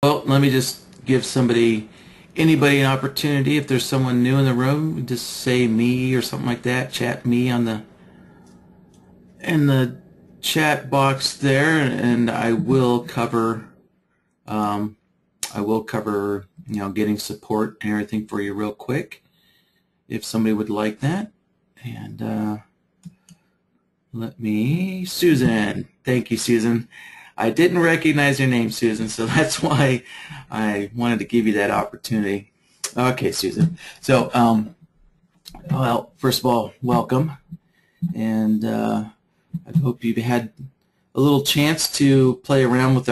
Well, let me just give anybody an opportunity. If there's someone new in the room, just say me or something like that. Chat me in the chat box there, and I will cover getting support and everything for you real quick if somebody would like that. And Susan. Thank you, Susan. I didn't recognize your name, Susan, so that's why I wanted to give you that opportunity. Okay, Susan. So, well, first of all, welcome, and I hope you've had a little chance to play around with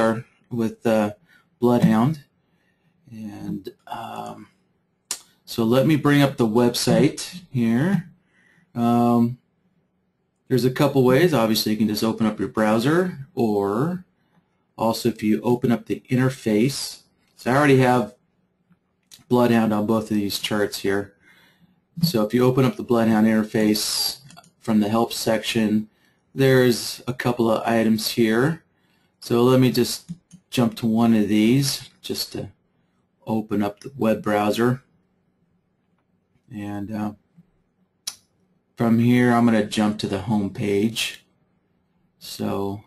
BloodHound. And so let me bring up the website here. There's a couple ways. Obviously, you can just open up your browser, or also if you open up the interface. So I already have BloodHound on both of these charts here. So if you open up the BloodHound interface from the help section, there's a couple of items here. So let me just jump to one of these just to open up the web browser. And from here, I'm going to jump to the home page. So,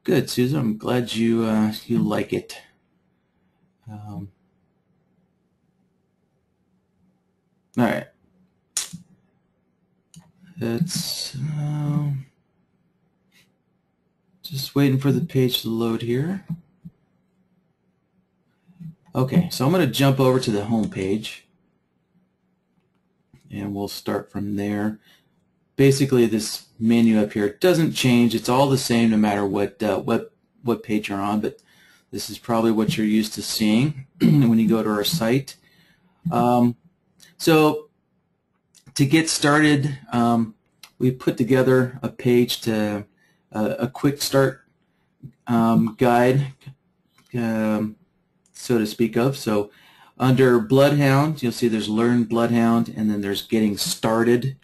good, Susan. I'm glad you like it. All right. It's just waiting for the page to load here. Okay, so I'm going to jump over to the home page, and we'll start from there. Basically, this menu up here doesn't change. It's all the same no matter what page you're on, but this is probably what you're used to seeing when you go to our site. So to get started, we put together a page to a quick start guide, so to speak of. So under BloodHound, you'll see there's Learn BloodHound, and then there's Getting Started.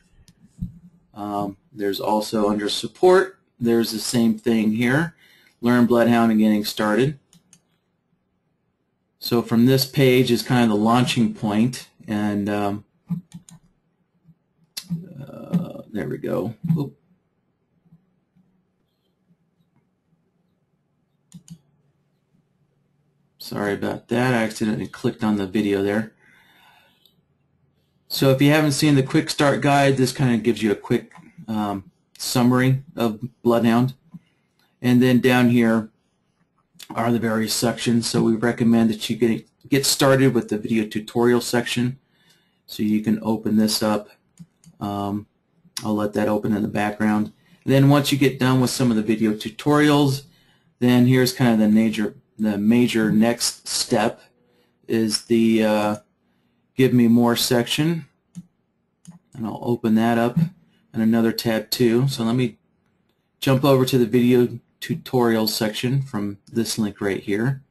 There's also under Support, there's the same thing here, Learn BloodHound and Getting Started. So from this page is kind of the launching point, and there we go. Oop. Sorry about that. I accidentally clicked on the video there. So if you haven't seen the quick start guide, this kind of gives you a quick summary of BloodHound. And then down here are the various sections. So we recommend that you get started with the video tutorial section. So you can open this up. I'll let that open in the background. And then once you get done with some of the video tutorials, then here's kind of the major next step is the Give Me More section, and I'll open that up in another tab too. So let me jump over to the video tutorial section from this link right here.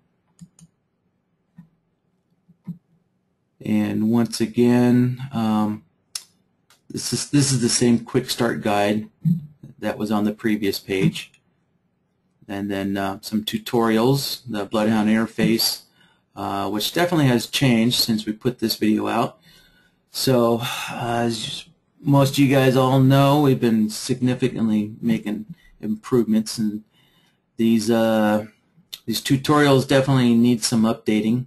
And once again, this is the same quick start guide that was on the previous page. And then some tutorials, the BloodHound interface, which definitely has changed since we put this video out. So as most of you guys all know, we've been significantly making improvements, and these tutorials definitely need some updating.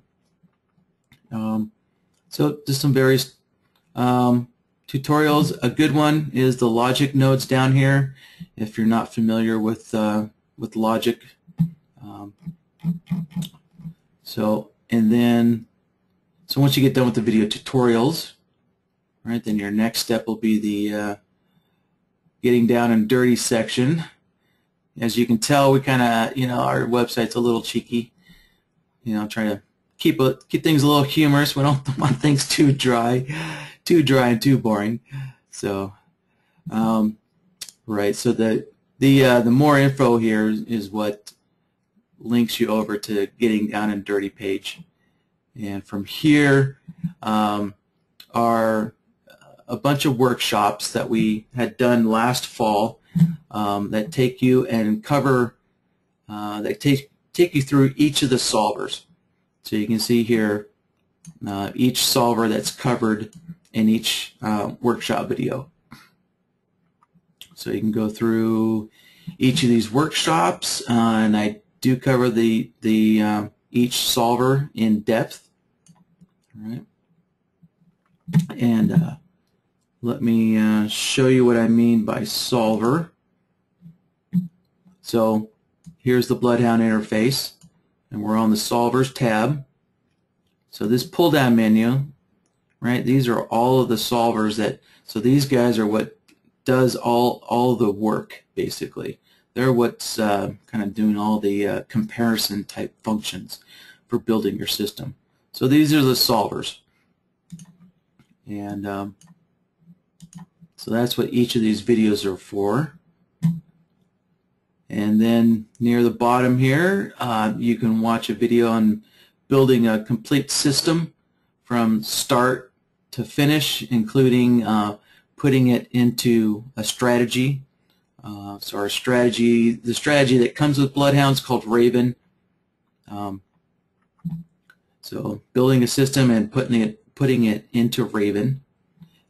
So just some various tutorials. A good one is the logic nodes down here. If you're not familiar with logic, so once you get done with the video tutorials, right, then your next step will be the getting down and dirty section. As you can tell, we kind of, our website's a little cheeky, trying to keep things a little humorous. We don't want things too dry and too boring. So right, so the more info here is what links you over to Getting Down and Dirty page. And from here are a bunch of workshops that we had done last fall that take you and cover, that take you through each of the solvers. So you can see here each solver that's covered in each workshop video. So you can go through each of these workshops, and I do cover each solver in depth. All right. And let me show you what I mean by solver. So here's the BloodHound interface, and we're on the Solvers tab. So this pull-down menu, right? These are all of the solvers so these guys are what does all the work, basically. They're what's kind of doing all the comparison type functions for building your system. So these are the solvers. And so that's what each of these videos are for. And then near the bottom here, you can watch a video on building a complete system from start to finish, including putting it into a strategy. So our strategy, the strategy that comes with BloodHound is called Raven. So building a system and putting it into Raven.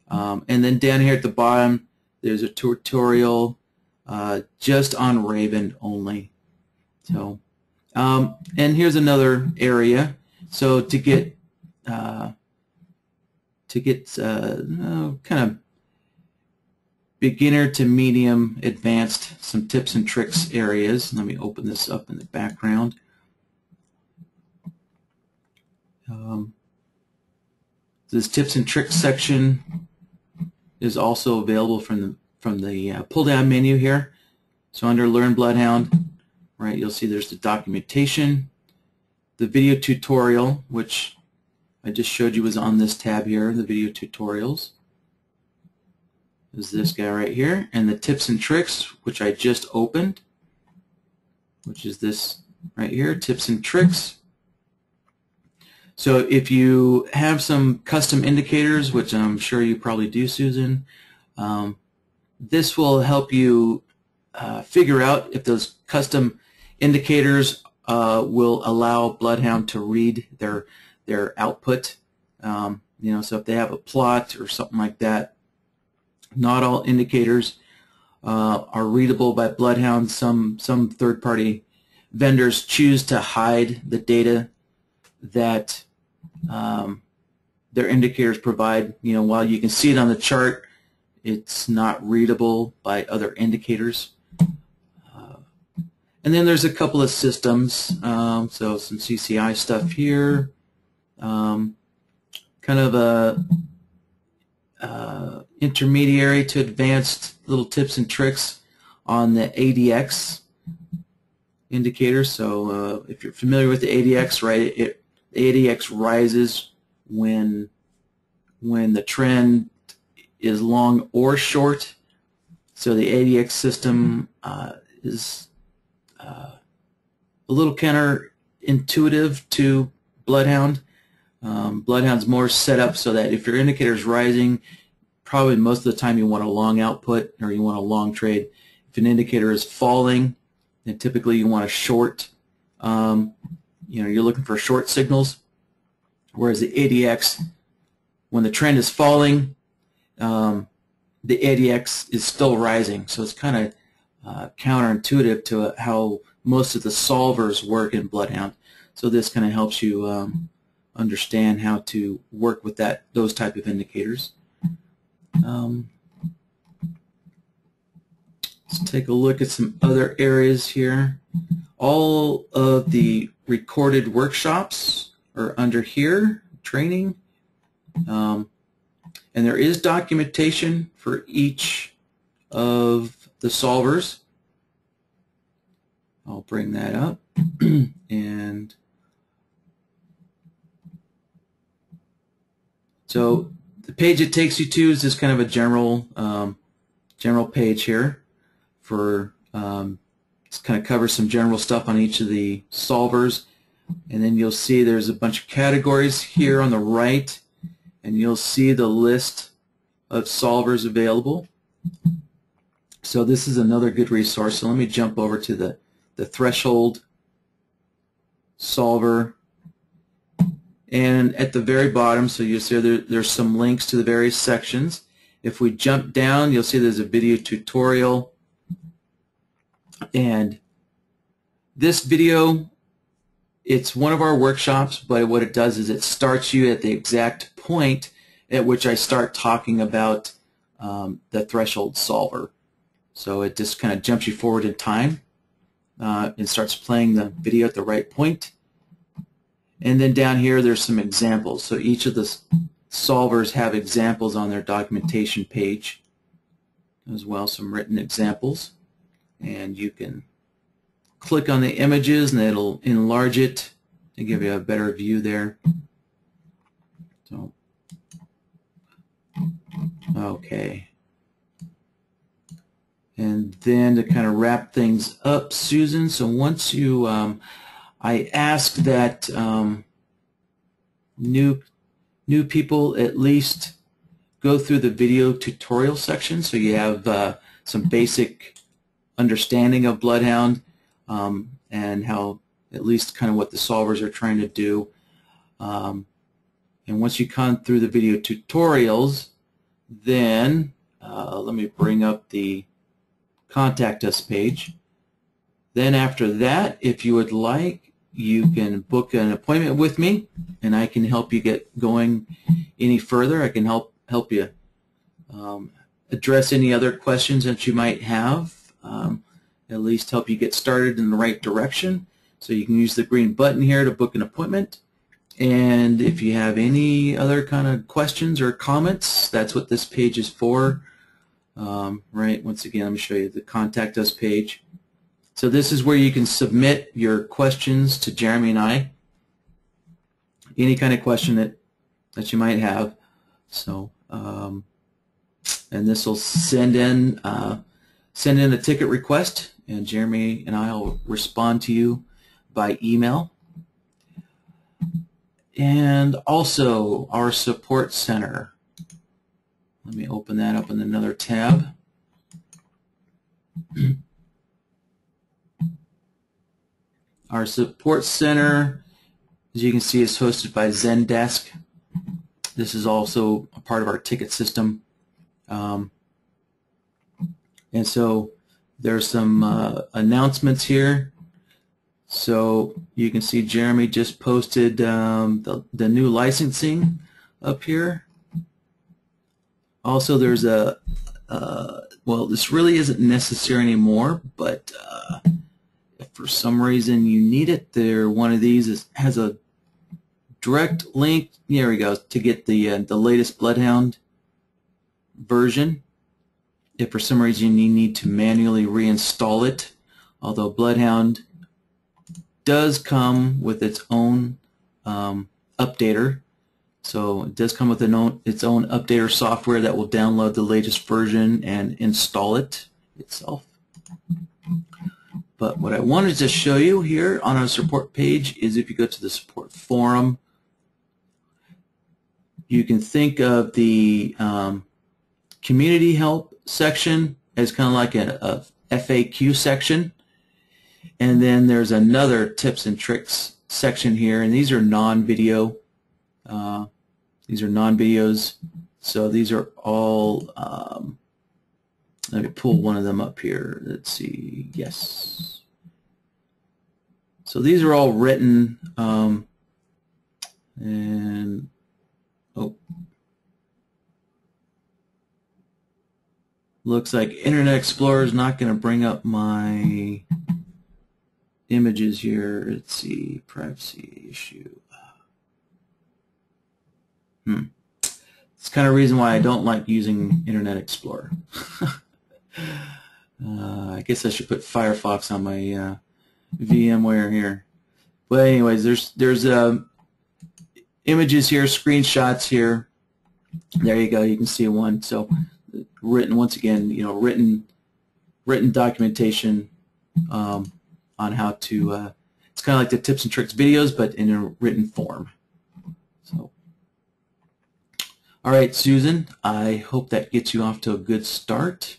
And then down here at the bottom, there's a tutorial just on Raven only. So, and here's another area. So to get kind of beginner to medium advanced, some tips and tricks areas. Let me open this up in the background. This tips and tricks section is also available from the pull-down menu here. So under Learn BloodHound, right, you'll see there's the documentation, the video tutorial, which I just showed you was on this tab here, the video tutorials. Is this guy right here, and the tips and tricks, which I just opened, which is this right here, tips and tricks. So if you have some custom indicators, which I'm sure you probably do, Susan, this will help you figure out if those custom indicators will allow BloodHound to read their output. You know, so if they have a plot or something like that, not all indicators are readable by BloodHound. Some third-party vendors choose to hide the data that their indicators provide. You know, while you can see it on the chart, it's not readable by other indicators. And then there's a couple of systems, so some CCI stuff here, kind of a intermediary to advanced little tips and tricks on the ADX indicator. So if you're familiar with the ADX, right, the ADX rises when the trend is long or short. So the ADX system is a little counterintuitive to BloodHound. BloodHound's more set up so that if your indicator is rising, probably most of the time you want a long output or you want a long trade. If an indicator is falling, then typically you want a short. You know, you're looking for short signals. Whereas the ADX, when the trend is falling, the ADX is still rising. So it's kind of counterintuitive to how most of the solvers work in BloodHound. So this kind of helps you understand how to work with those type of indicators. Let's take a look at some other areas here. All of the recorded workshops are under here, training. And there is documentation for each of the solvers. I'll bring that up. And so the page it takes you to is just kind of a general page here for just kind of covers some general stuff on each of the solvers. And then you'll see there's a bunch of categories here on the right, and you'll see the list of solvers available. So this is another good resource. So let me jump over to the threshold Solver. And at the very bottom, so you'll see there's some links to the various sections. If we jump down, you'll see there's a video tutorial. And this video, it's one of our workshops, but what it does is it starts you at the exact point at which I start talking about the threshold solver. So it just kind of jumps you forward in time and starts playing the video at the right point. And then down here there's some examples. So each of the solvers have examples on their documentation page as well, some written examples. And you can click on the images and it'll enlarge it to give you a better view there. So, okay. And then to kind of wrap things up, Susan, so once you, I asked that new people at least go through the video tutorial section so you have some basic understanding of BloodHound and how at least kind of what the solvers are trying to do. And once you come through the video tutorials, then let me bring up the contact us page. Then after that, if you would like, you can book an appointment with me and I can help you get going any further. I can help you address any other questions that you might have, at least help you get started in the right direction. So you can use the green button here to book an appointment. And if you have any other kind of questions or comments, that's what this page is for. Right, once again, let me show you the Contact Us page. So this is where you can submit your questions to Jeremy and I. Any kind of question that you might have. So, and this will send in a ticket request, and Jeremy and I will respond to you by email. And also our support center. Let me open that up in another tab. Our support center, as you can see, is hosted by Zendesk. This is also a part of our ticket system. And so there's some announcements here. So you can see Jeremy just posted the new licensing up here. Also, there's a, well, this really isn't necessary anymore, but if for some reason you need it, one of these has a direct link, there we go, to get the latest BloodHound version. If for some reason you need to manually reinstall it, although BloodHound does come with its own updater. So it does come with its own updater software that will download the latest version and install it itself. But what I wanted to show you here on our support page is if you go to the support forum, you can think of the community help section as kind of like a FAQ section. And then there's another tips and tricks section here, and these are non-video. These are non-videos, so these are all, let me pull one of them up here. Let's see, yes. So these are all written, and, oh. Looks like Internet Explorer is not going to bring up my images here. Let's see, privacy issue. It's kind of the reason why I don't like using Internet Explorer. I guess I should put Firefox on my VMware here. But anyways, there's images here, screenshots here. There you go. You can see one. So written, once again, you know, written documentation on how to. It's kind of like the tips and tricks videos, but in a written form. So. All right, Susan, I hope that gets you off to a good start.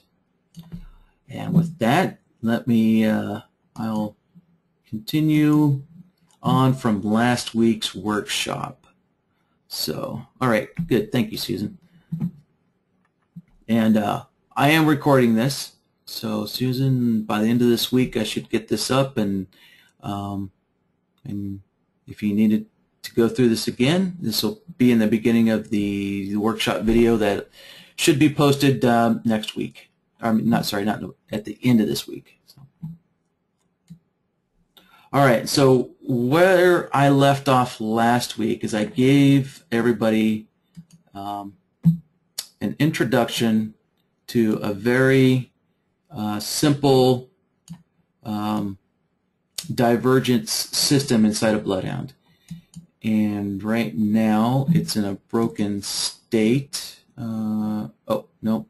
And with that, let me, I'll continue on from last week's workshop. So, all right, good. Thank you, Susan. And I am recording this. So, Susan, by the end of this week, I should get this up. And if you needed to go through this again, this will be in the beginning of the workshop video that should be posted next week. Not at the end of this week. So. All right, so where I left off last week is I gave everybody an introduction to a very simple divergence system inside of BloodHound. And right now it's in a broken state. Oh, no.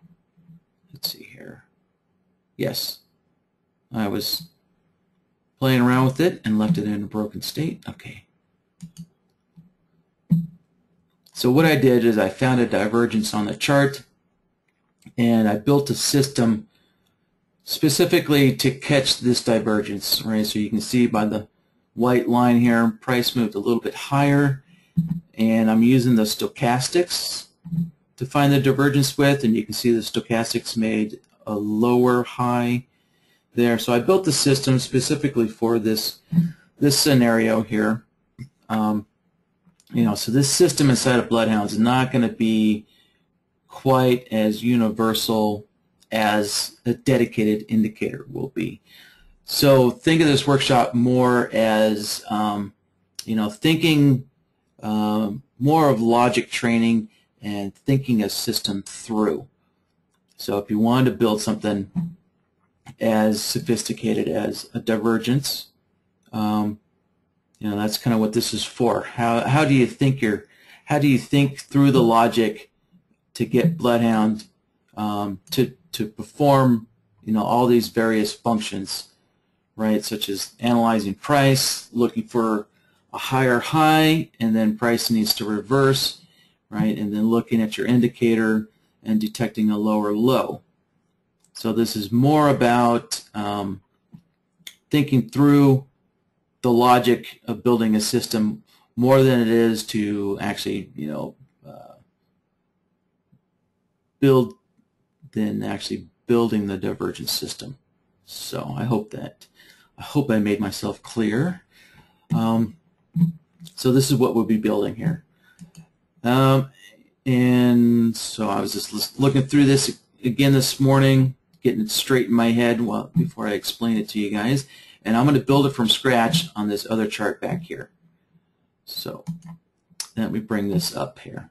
Let's see here. Yes. I was playing around with it and left it in a broken state. Okay. So what I did is I found a divergence on the chart and I built a system specifically to catch this divergence, right? So you can see by the white line here, price moved a little bit higher, and I'm using the stochastics to find the divergence width, and you can see the stochastics made a lower high there. So I built the system specifically for this scenario here. So this system inside of BloodHound is not going to be quite as universal as a dedicated indicator will be. So think of this workshop more as thinking more of logic training and thinking a system through. So if you wanted to build something as sophisticated as a divergence, that's kind of what this is for. How do you think through the logic to get BloodHound to perform all these various functions, right? Such as analyzing price, looking for a higher high, and then price needs to reverse, right? And then looking at your indicator and detecting a lower low. So this is more about thinking through the logic of building a system more than it is to actually, building the divergence system. So I hope I made myself clear. So this is what we'll be building here. And so I was just looking through this again this morning, getting it straight in my head before I explain it to you guys. And I'm going to build it from scratch on this other chart back here. So let me bring this up here.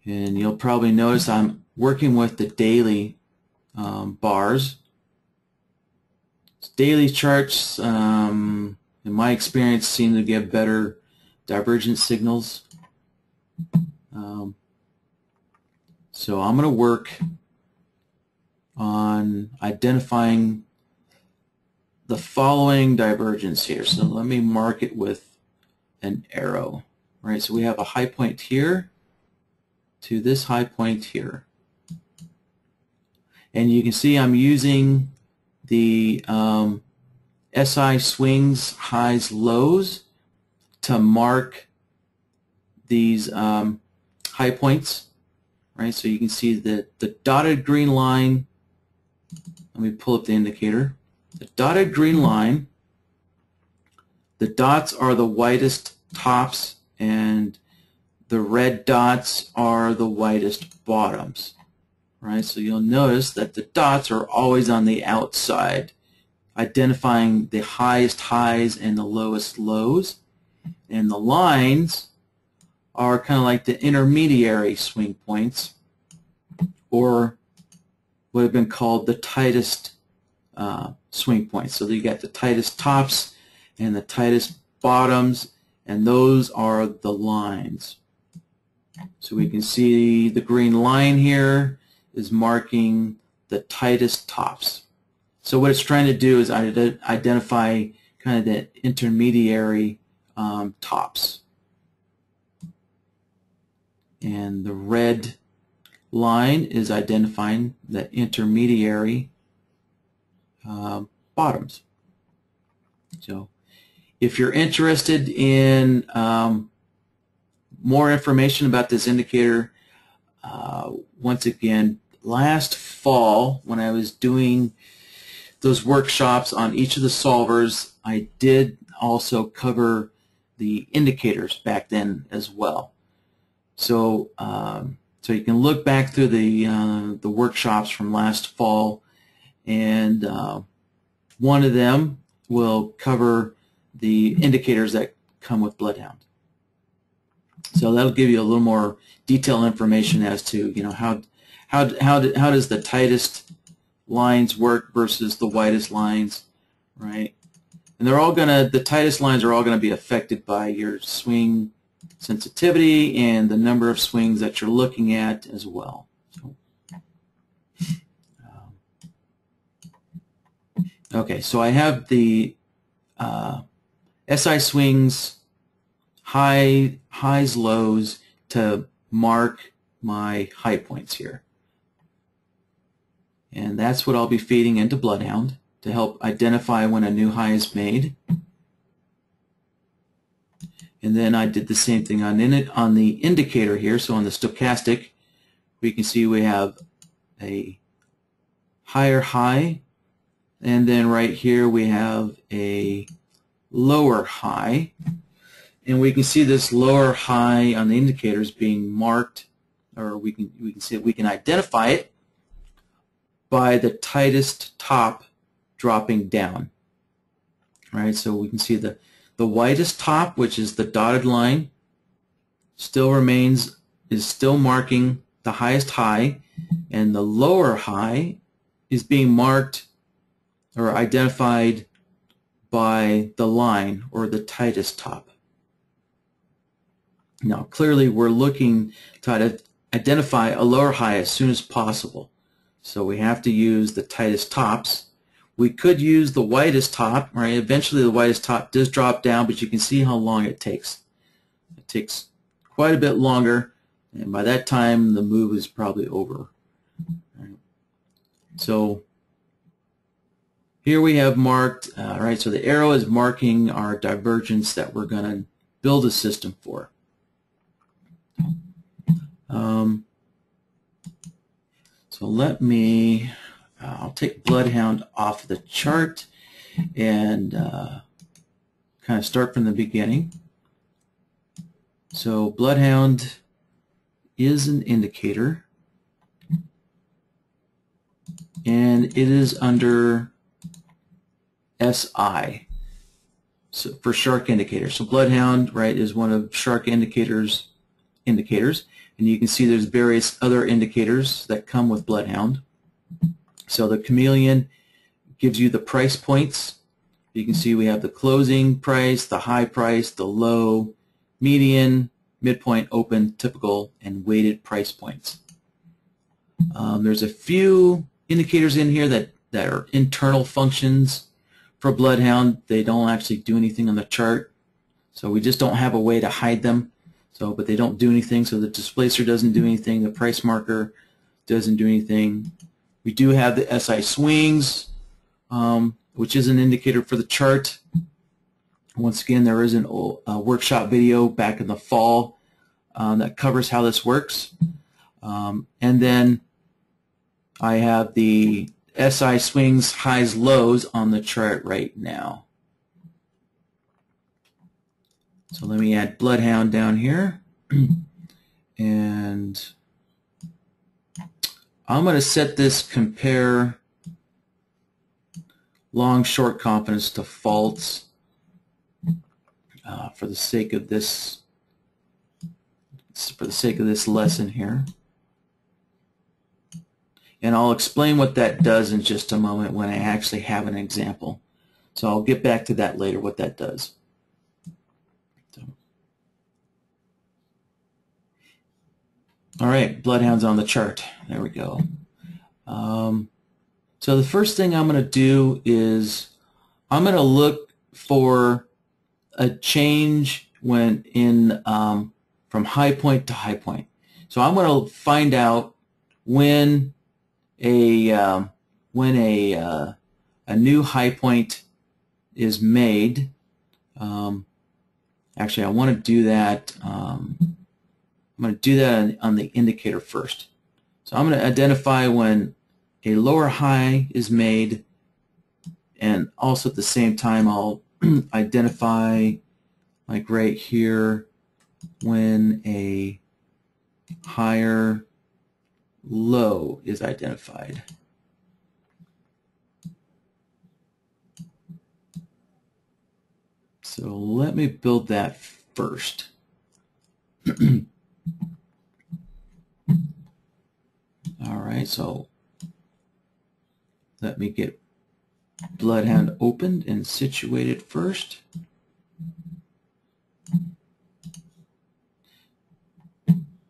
And you'll probably notice I'm working with the daily bars. Daily charts, in my experience, seem to give better divergence signals. So I'm going to work on identifying the following divergence here. So let me mark it with an arrow. Right, so we have a high point here to this high point here. And you can see I'm using the SI swings, highs, lows to mark these high points. Right, so you can see that the dotted green line, let me pull up the indicator. The dotted green line, the dots are the whitest tops and the red dots are the whitest bottoms. Right, so you'll notice that the dots are always on the outside, identifying the highest highs and the lowest lows. And the lines are kind of like the intermediary swing points, or what have been called the tightest swing points. So you got the tightest tops and the tightest bottoms, and those are the lines. So we can see the green line here is marking the tightest tops. So what it's trying to do is identify kind of the intermediary tops. And the red line is identifying the intermediary bottoms. So if you're interested in more information about this indicator, once again, last fall when I was doing those workshops on each of the solvers, I did also cover the indicators back then as well. So so you can look back through the workshops from last fall, and one of them will cover the indicators that come with BloodHound. So that'll give you a little more detailed information as to, you know, how does the tightest lines work versus the widest lines, right? And they're all the tightest lines are all gonna be affected by your swing sensitivity and the number of swings that you're looking at as well. So, okay, so I have the SI swings, highs, lows to mark my high points here. And that's what I'll be feeding into BloodHound to help identify when a new high is made. And then I did the same thing on the indicator here. So on the stochastic, we can see we have a higher high, and then right here we have a lower high. And we can see this lower high on the indicators being marked, or we can identify it by the tightest top dropping down. Right, so we can see the widest top, which is the dotted line, is still marking the highest high, and the lower high is being marked or identified by the line or the tightest top. Now clearly we're looking to identify a lower high as soon as possible, so we have to use the tightest tops. We could use the widest top, right? Eventually the widest top does drop down, but you can see how long it takes. It takes quite a bit longer, and by that time the move is probably over. Right. So here we have marked, right, so the arrow is marking our divergence that we're going to build a system for. So let me, I'll take BloodHound off the chart and kind of start from the beginning. So BloodHound is an indicator, and it is under SI, so for shark indicator. So BloodHound, right, is one of shark indicators, and you can see there's various other indicators that come with BloodHound. So the chameleon gives you the price points. You can see we have the closing price, the high price, the low, median, midpoint, open, typical, and weighted price points. There's a few indicators in here that are internal functions for BloodHound. They don't actually do anything on the chart, so we just don't have a way to hide them. So, but they don't do anything. So the displacer doesn't do anything. The price marker doesn't do anything. We do have the SI swings, which is an indicator for the chart. Once again, there is a workshop video back in the fall that covers how this works. And then I have the SI swings, highs, lows on the chart right now. So let me add BloodHound down here, and I'm going to set this compare long short confidence to false for the sake of this lesson here. And I'll explain what that does in just a moment when I actually have an example. So I'll get back to that later, what that does. All right, BloodHound's on the chart. There we go. So the first thing I'm going to do is I'm going to look for a change when from high point to high point. So I'm going to find out when a a new high point is made. Actually, I want to do that. I'm going to do that on the indicator first. So I'm going to identify when a lower high is made, and also at the same time I'll identify, like right here, when a higher low is identified. So let me build that first. All right, so let me get BloodHound opened and situated first.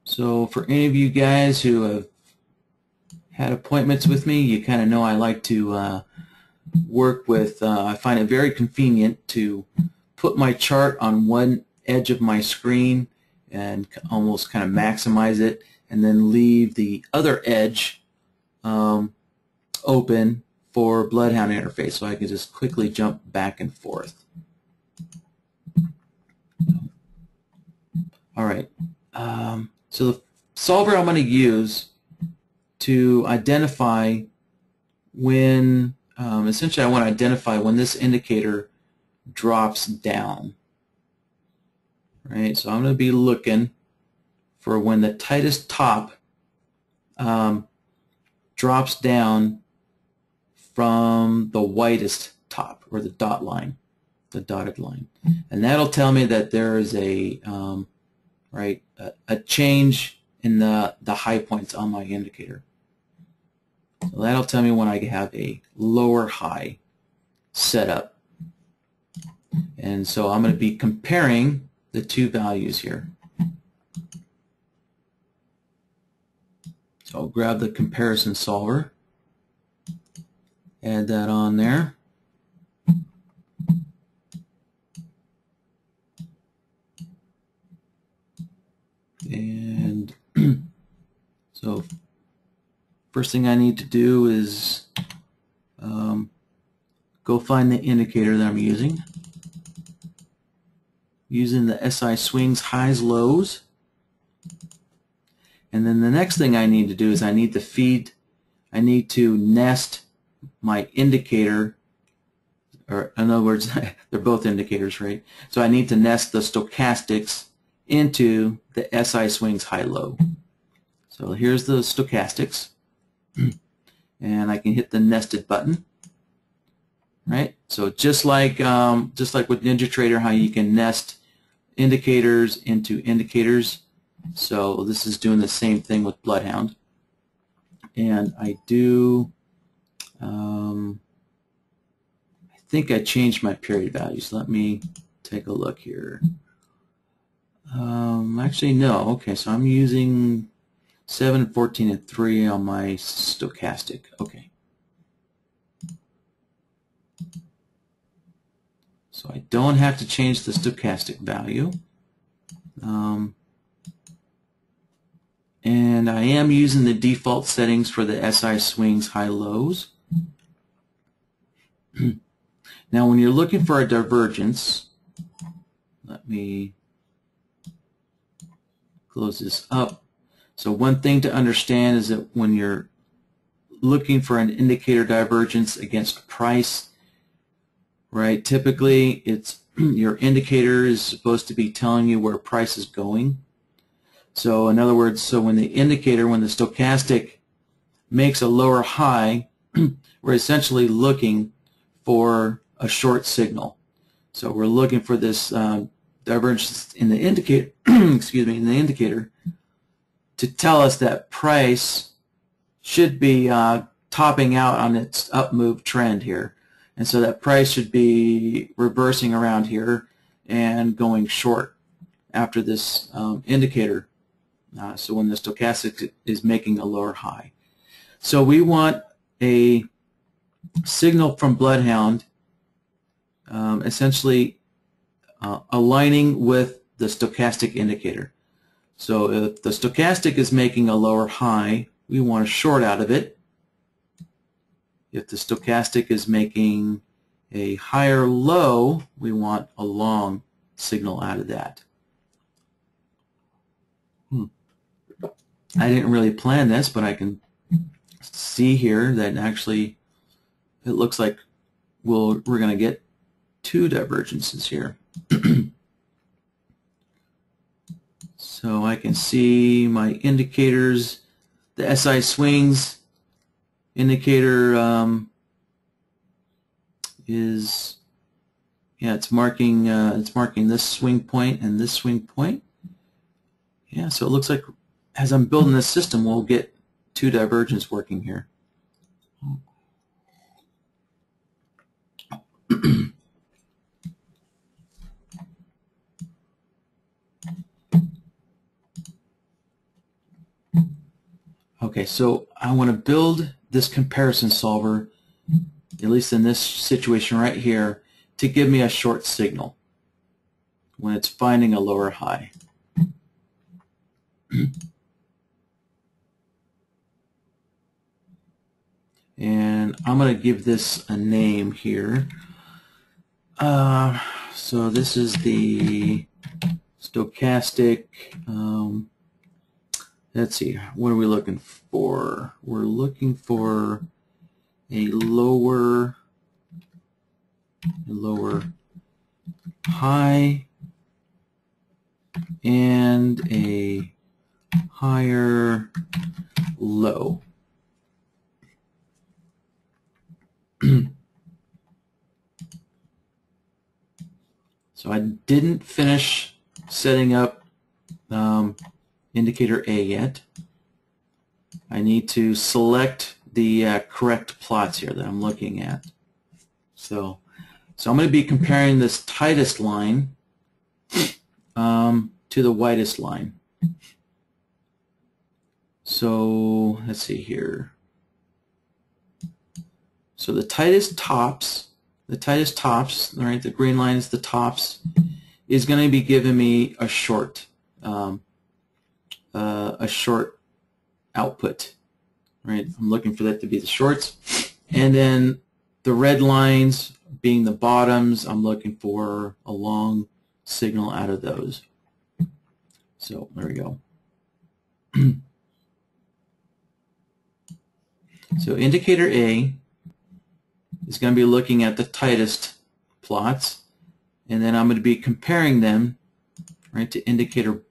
So for any of you guys who have had appointments with me, you kind of know I like to work with, I find it very convenient to put my chart on one edge of my screen and almost kind of maximize it, and then leave the other edge open for BloodHound interface, so I can just quickly jump back and forth. All right, so the solver I'm going to use to identify when, essentially I want to identify when this indicator drops down. Right, so I'm going to be looking for when the tightest top drops down from the whitest top, or the dot line, the dotted line, and that'll tell me that there is a a change in the high points on my indicator. So that'll tell me when I have a lower high set up, and so I'm going to be comparing the two values here. So I'll grab the comparison solver, add that on there, and so first thing I need to do is go find the indicator that I'm using the SI swings, highs, lows. And then the next thing I need to do is I need to nest my indicator, or in other words, they're both indicators, right? So I need to nest the stochastics into the SI swings high-low. So here's the stochastics, and I can hit the nested button, right? So just like with NinjaTrader, how you can nest indicators into indicators. So this is doing the same thing with BloodHound. And I do, I think I changed my period values. Let me take a look here. Actually, no. Okay, so I'm using 7, 14, and 3 on my stochastic. Okay. So I don't have to change the stochastic value. And I am using the default settings for the SI swings high-lows. Now when you're looking for a divergence, let me close this up. So one thing to understand is that when you're looking for an indicator divergence against price, right, typically it's your indicator is supposed to be telling you where price is going. So in other words, so when the indicator, when the stochastic makes a lower high, we're essentially looking for a short signal. So we're looking for this divergence in the indicator, excuse me, in the indicator, to tell us that price should be topping out on its up move trend here, and so that price should be reversing around here and going short after this indicator. So when the stochastic is making a lower high. So we want a signal from BloodHound essentially aligning with the stochastic indicator. So if the stochastic is making a lower high, we want a short out of it. If the stochastic is making a higher low, we want a long signal out of that. I didn't really plan this, but I can see here that actually it looks like we're going to get two divergences here. So I can see my indicators, the SI swings indicator is, yeah, it's marking this swing point and this swing point. Yeah, so it looks like as I'm building this system, we'll get two divergence working here. Okay, so I want to build this comparison solver, at least in this situation right here, to give me a short signal when it's finding a lower high. And I'm going to give this a name here. So this is the stochastic, let's see, what are we looking for? We're looking for a lower high and a higher low. So I didn't finish setting up indicator A yet. I need to select the correct plots here that I'm looking at. So I'm going to be comparing this tightest line to the widest line. So let's see here. So the tightest tops, all right, the green line is the tops, is going to be giving me a short output. Right, I'm looking for that to be the shorts, and then the red lines being the bottoms, I'm looking for a long signal out of those. So there we go. So indicator A is going to be looking at the tightest plots, and then I'm going to be comparing them, right, to indicator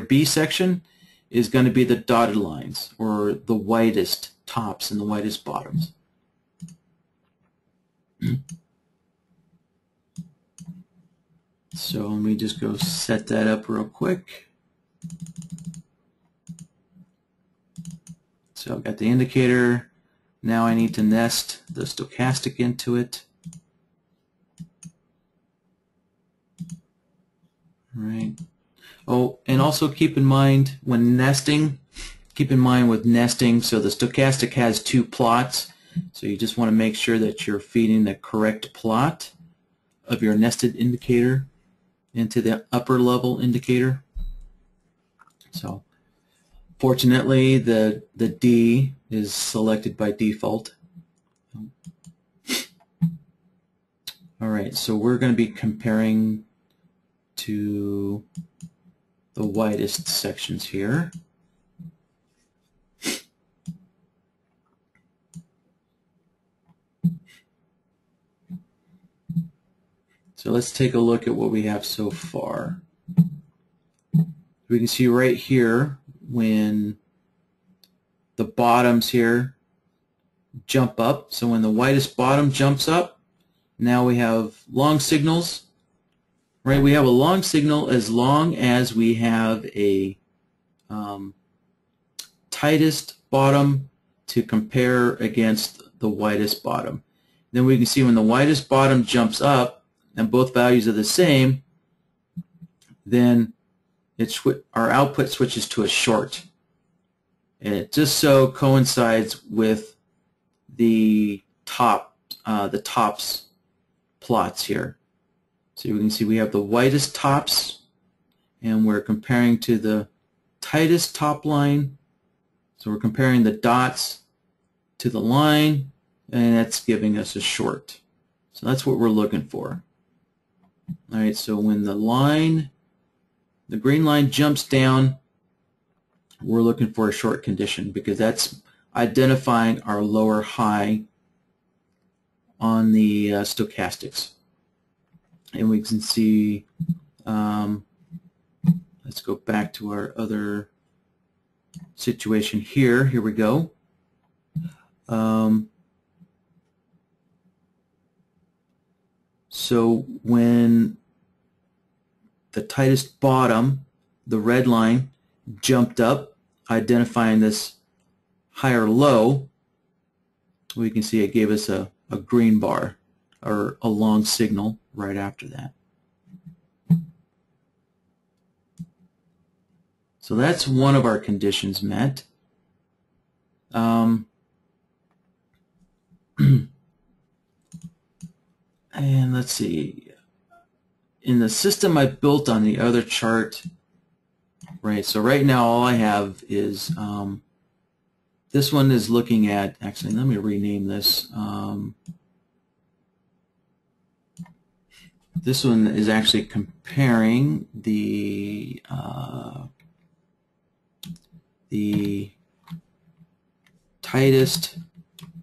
B section is going to be the dotted lines, or the widest tops and the widest bottoms. So let me just go set that up real quick. So I've got the indicator. Now I need to nest the stochastic into it. All right. Oh, and also keep in mind when nesting, so the stochastic has two plots, so you just want to make sure that you're feeding the correct plot of your nested indicator into the upper level indicator. So fortunately the D is selected by default. Alright, so we're going to be comparing to the widest sections here. So let's take a look at what we have so far. We can see right here when the bottoms here jump up. So when the widest bottom jumps up, now we have long signals. Right, we have a long signal as long as we have a tightest bottom to compare against the widest bottom. Then we can see when the widest bottom jumps up and both values are the same, then our output switches to a short. And it just so coincides with the tops plots here. So you can see we have the widest tops, and we're comparing to the tightest top line. So we're comparing the dots to the line, and that's giving us a short. So that's what we're looking for. All right, so when the green line jumps down, we're looking for a short condition because that's identifying our lower high on the stochastics. And we can see, let's go back to our other situation here. Here we go. So when the tightest bottom, the red line, jumped up, identifying this higher low, we can see it gave us a green bar or a long signal right after that. So that's one of our conditions met. And let's see. In the system I built on the other chart, right, so right now all I have is, this one is looking at, actually let me rename this. This one is actually comparing the tightest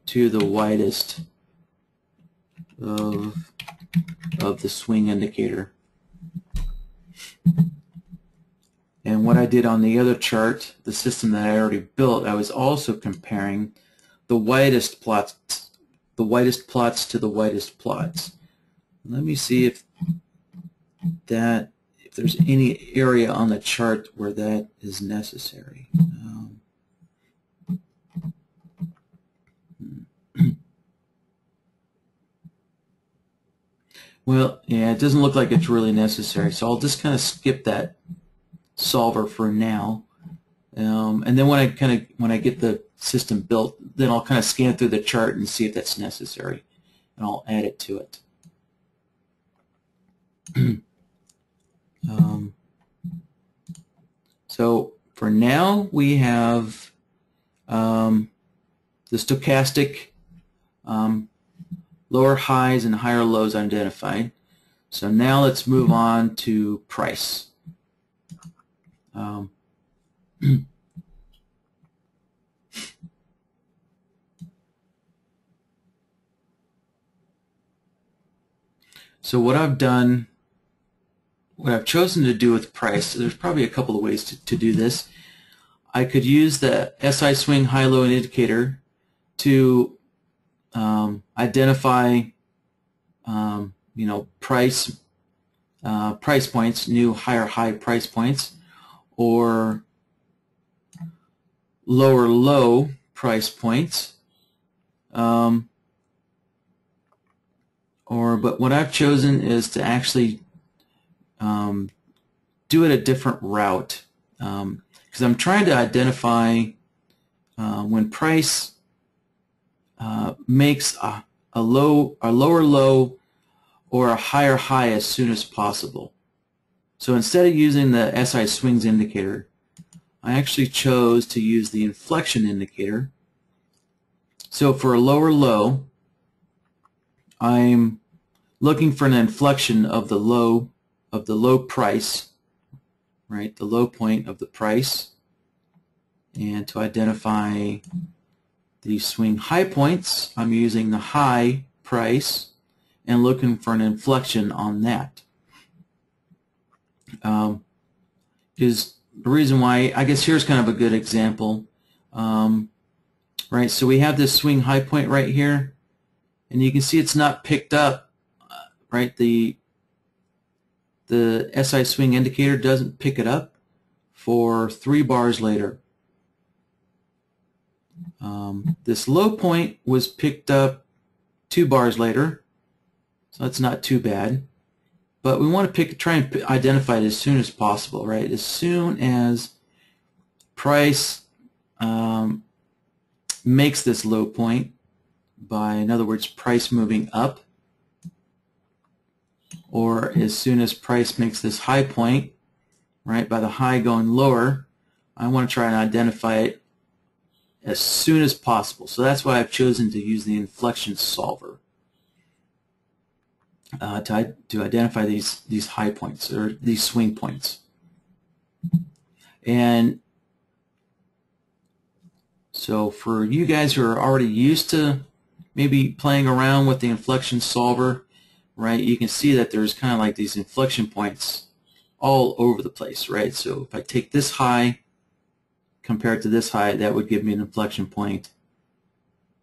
to the widest of the swing indicator. And what I did on the other chart, the system that I already built, I was also comparing the widest plots to the widest plots. Let me see if there's any area on the chart where that is necessary. Well, yeah, it doesn't look like it's really necessary, so I'll just kind of skip that solver for now. And then when I get the system built, then I'll kind of scan through the chart and see if that's necessary, and I'll add it to it. So for now, we have the stochastic lower highs and higher lows identified. So now let's move on to price. So what I've chosen to do with price, there's probably a couple of ways to do this. I could use the SI swing high-low indicator to identify, price points, new higher high price points, or lower low price points. But what I've chosen is to actually do it a different route, because I'm trying to identify when price makes a lower low or a higher high as soon as possible. So instead of using the SI swings indicator, I actually chose to use the inflection indicator. So for a lower low, I'm looking for an inflection of the low price, right? The low point of the price, and to identify the swing high points, I'm using the high price and looking for an inflection on that. Is the reason why, I guess here's kind of a good example. Right, so we have this swing high point right here, and you can see it's not picked up, right? The SI swing indicator doesn't pick it up for 3 bars later. This low point was picked up 2 bars later, so that's not too bad. But we want to try and identify it as soon as possible, right? As soon as price makes this low point by, in other words, price moving up, or as soon as price makes this high point, right, by the high going lower, I want to try and identify it as soon as possible. So that's why I've chosen to use the Inflection Solver to identify these high points, or these swing points. And so for you guys who are already used to maybe playing around with the Inflection Solver, right, you can see that there's kind of like these inflection points all over the place, right? So if I take this high compared to this high, that would give me an inflection point.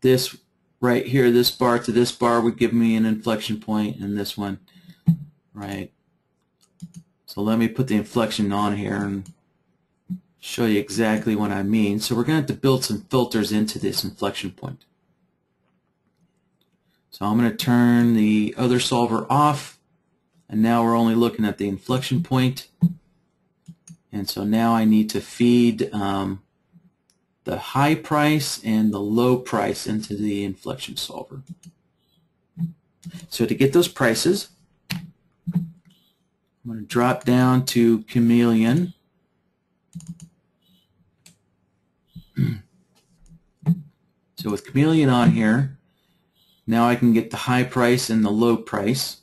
This right here, this bar to this bar would give me an inflection point, and this one, right? So let me put the inflection on here and show you exactly what I mean. So we're going to have to build some filters into this inflection point. So I'm going to turn the other solver off, and now we're only looking at the inflection point. And so now I need to feed the high price and the low price into the Inflection Solver. So to get those prices, I'm going to drop down to Chameleon. So with Chameleon on here, now I can get the high price and the low price.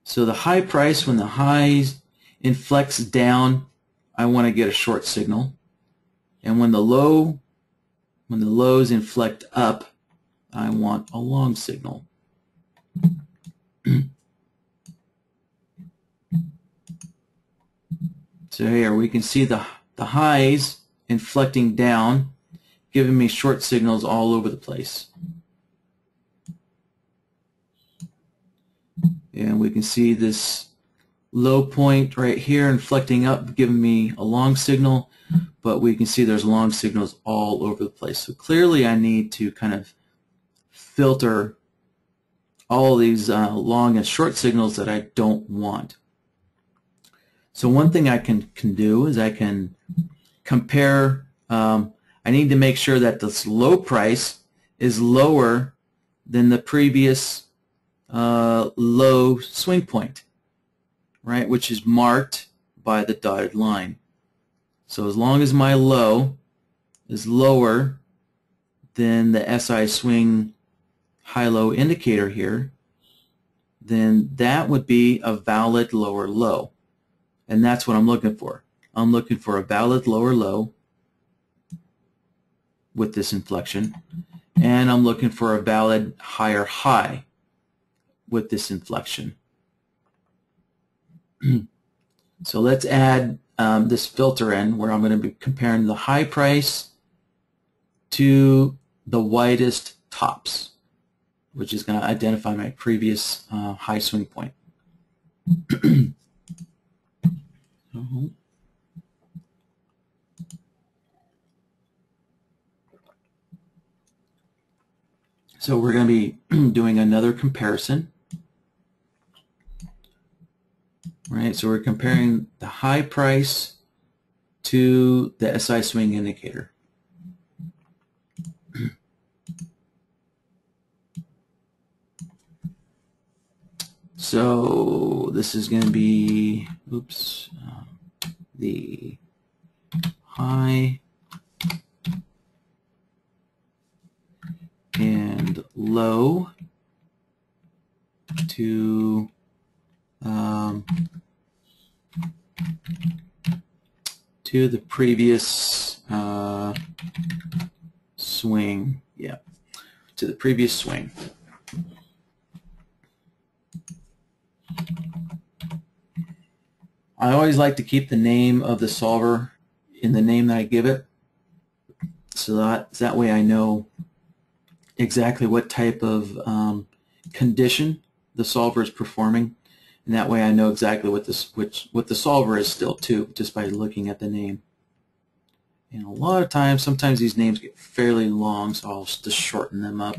So the high price, when the highs inflects down, I want to get a short signal, and when the lows inflect up, I want a long signal. So here we can see the highs inflecting down, giving me short signals all over the place. And we can see this low point right here inflecting up, giving me a long signal, but we can see there's long signals all over the place. So clearly I need to kind of filter all these long and short signals that I don't want. So one thing I can do is I can compare, I need to make sure that this low price is lower than the previous low swing point, right, which is marked by the dotted line. So as long as my low is lower than the SI swing high-low indicator here, then that would be a valid lower low. And that's what I'm looking for. I'm looking for a valid lower low with this inflection, and I'm looking for a valid higher high with this inflection. So let's add this filter in, where I'm going to be comparing the high price to the widest tops, which is going to identify my previous high swing point. So we're going to be doing another comparison. Right, so we're comparing the high price to the SI swing indicator. So this is going to be, oops, the high and low to the previous swing. Yeah, to the previous swing. I always like to keep the name of the solver in the name that I give it, so that way I know exactly what type of condition the solver is performing, and that way I know exactly what the solver is still too, just by looking at the name. And a lot of times, sometimes these names get fairly long, so I'll just shorten them up.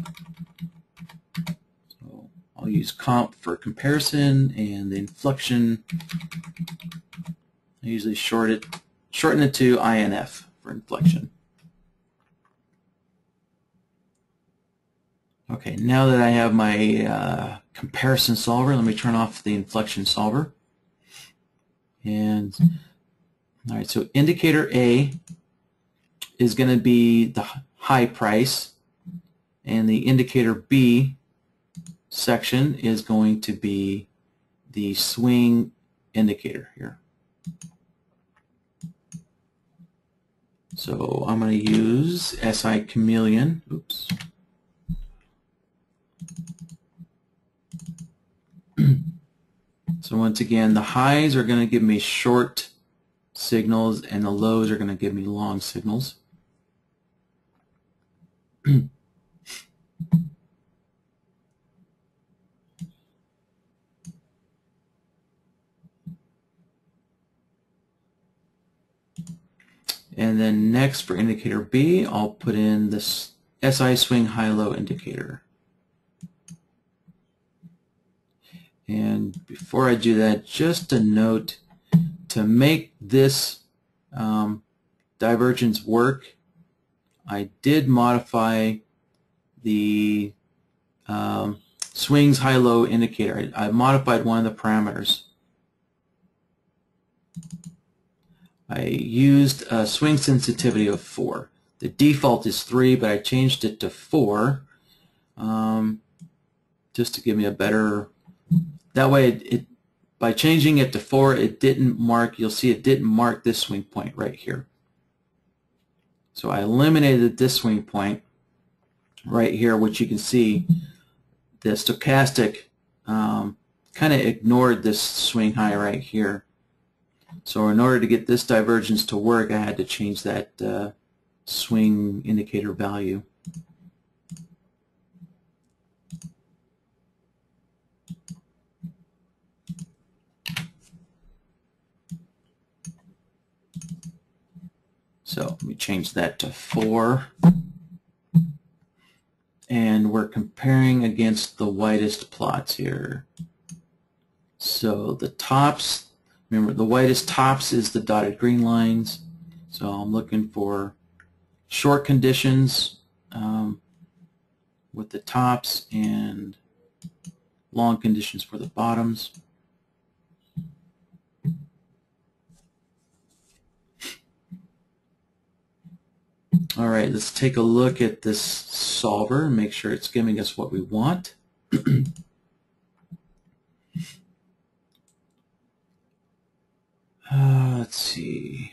So I'll use comp for comparison, and the inflection, I usually shorten it to INF for inflection. Okay, now that I have my comparison solver, let me turn off the inflection solver. And all right, so indicator A is going to be the high price, and the indicator B section is going to be the swing indicator here. So I'm going to use SI Chameleon. Oops. So once again, the highs are going to give me short signals and the lows are going to give me long signals. And then next for indicator B, I'll put in this SI swing high-low indicator. And before I do that, just a note, to make this divergence work, I did modify the swings high-low indicator. I modified one of the parameters. I used a swing sensitivity of 4. The default is 3, but I changed it to 4 just to give me a better. That way, by changing it to 4, it didn't mark. You'll see it didn't mark this swing point right here. So I eliminated this swing point right here, which you can see the stochastic kind of ignored this swing high right here. So in order to get this divergence to work, I had to change that swing indicator value. So let me change that to 4. And we're comparing against the widest plots here. So the tops, remember the widest tops is the dotted green lines. So I'm looking for short conditions with the tops and long conditions for the bottoms. All right, let's take a look at this solver and make sure it's giving us what we want. Let's see.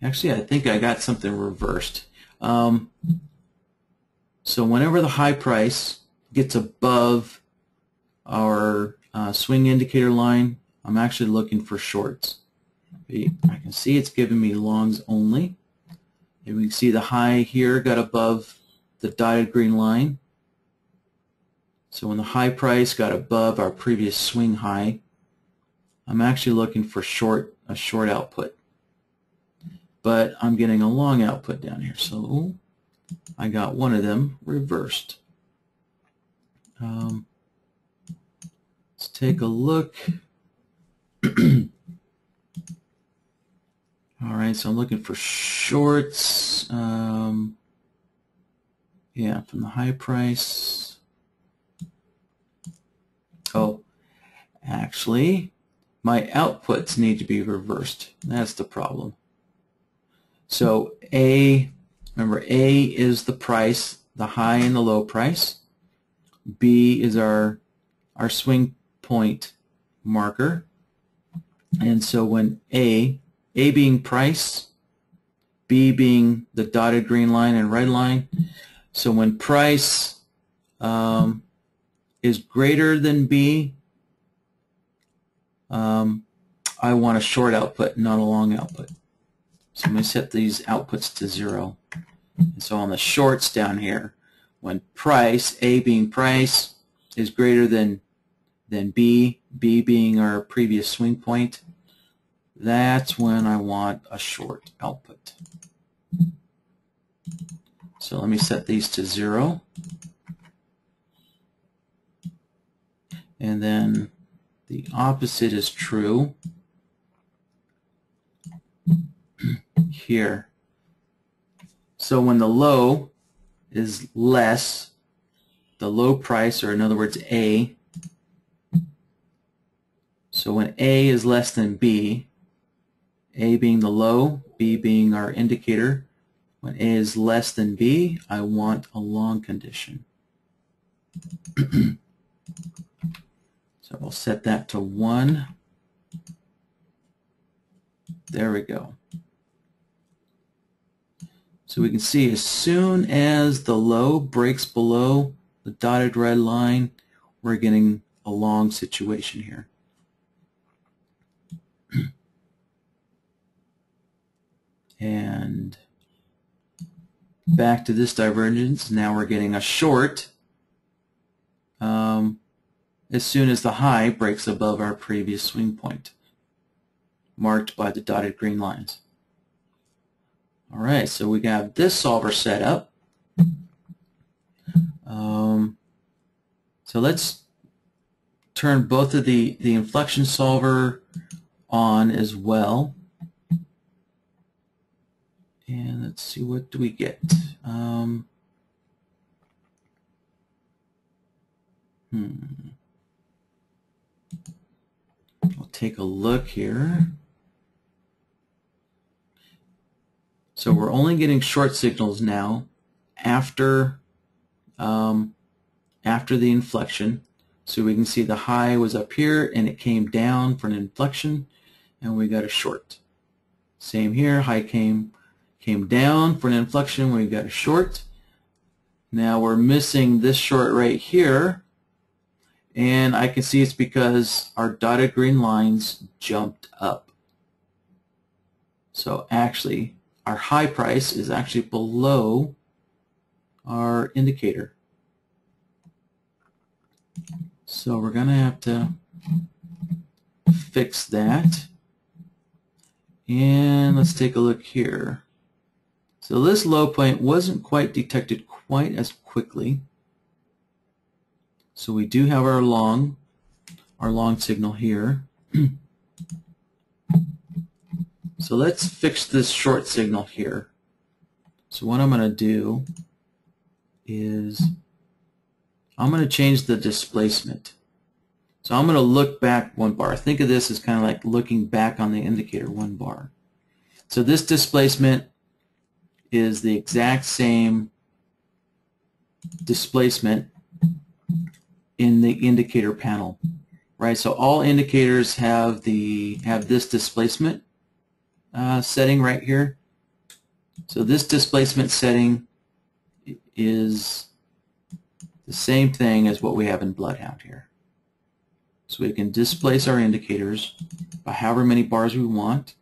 Actually, I think I got something reversed. So whenever the high price gets above our swing indicator line, I'm actually looking for shorts. I can see it's giving me longs only. And we can see the high here got above the dotted green line. So when the high price got above our previous swing high, I'm actually looking for a short output. But I'm getting a long output down here. So I got one of them reversed. Let's take a look. All right, so I'm looking for shorts. Yeah, from the high price. Oh, actually, my outputs need to be reversed. That's the problem. So A, remember A is the price, the high and the low price. B is our swing point marker. And so when A being price, B being the dotted green line and red line, so when price is greater than B, I want a short output, not a long output. So I'm going to set these outputs to 0. And so on the shorts down here, when price, A being price, is greater than B, B being our previous swing point, that's when I want a short output. So let me set these to 0. And then the opposite is true here. So when the low is less the low price, or in other words A. So when A is less than B, A being the low, B being our indicator, when A is less than B, I want a long condition. So we'll set that to 1. There we go. So we can see as soon as the low breaks below the dotted red line, we're getting a long situation here. And back to this divergence, now we're getting a short as soon as the high breaks above our previous swing point, marked by the dotted green lines. All right, so we got this solver set up. So let's turn both of the inflection solver on as well. And let's see, what do we get? We'll take a look here. So we're only getting short signals now after the inflection. So we can see the high was up here and it came down for an inflection and we got a short. Same here, high came down for an inflection, we got a short. Now we're missing this short right here, and I can see it's because our dotted green lines jumped up. So actually our high price is actually below our indicator. So we're going to have to fix that. And let's take a look here. So this low point wasn't quite detected quite as quickly. So we do have our long signal here. So let's fix this short signal here. So what I'm going to do is I'm going to change the displacement. So I'm going to look back 1 bar. Think of this as kind of like looking back on the indicator 1 bar. So this displacement is the exact same displacement in the indicator panel, right? So all indicators have this displacement setting right here. So this displacement setting is the same thing as what we have in BloodHound here. So we can displace our indicators by however many bars we want.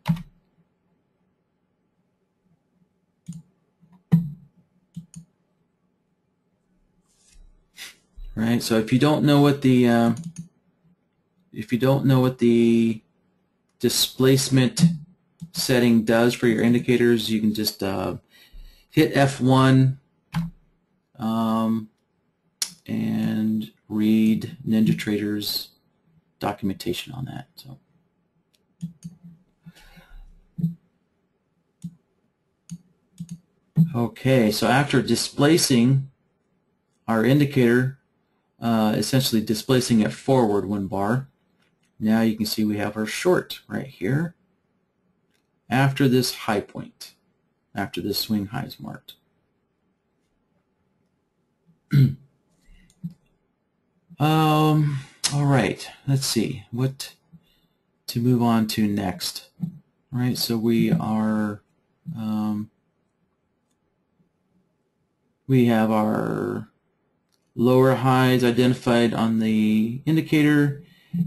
Right. So if you don't know what the displacement setting does for your indicators, you can just hit F1 and read NinjaTrader's documentation on that. So. Okay, so after displacing our indicator, essentially displacing it forward 1 bar, now you can see we have our short right here after this high point, after this swing high is marked. All right, let's see what to move on to next. All right, so we are we have our lower highs identified on the indicator,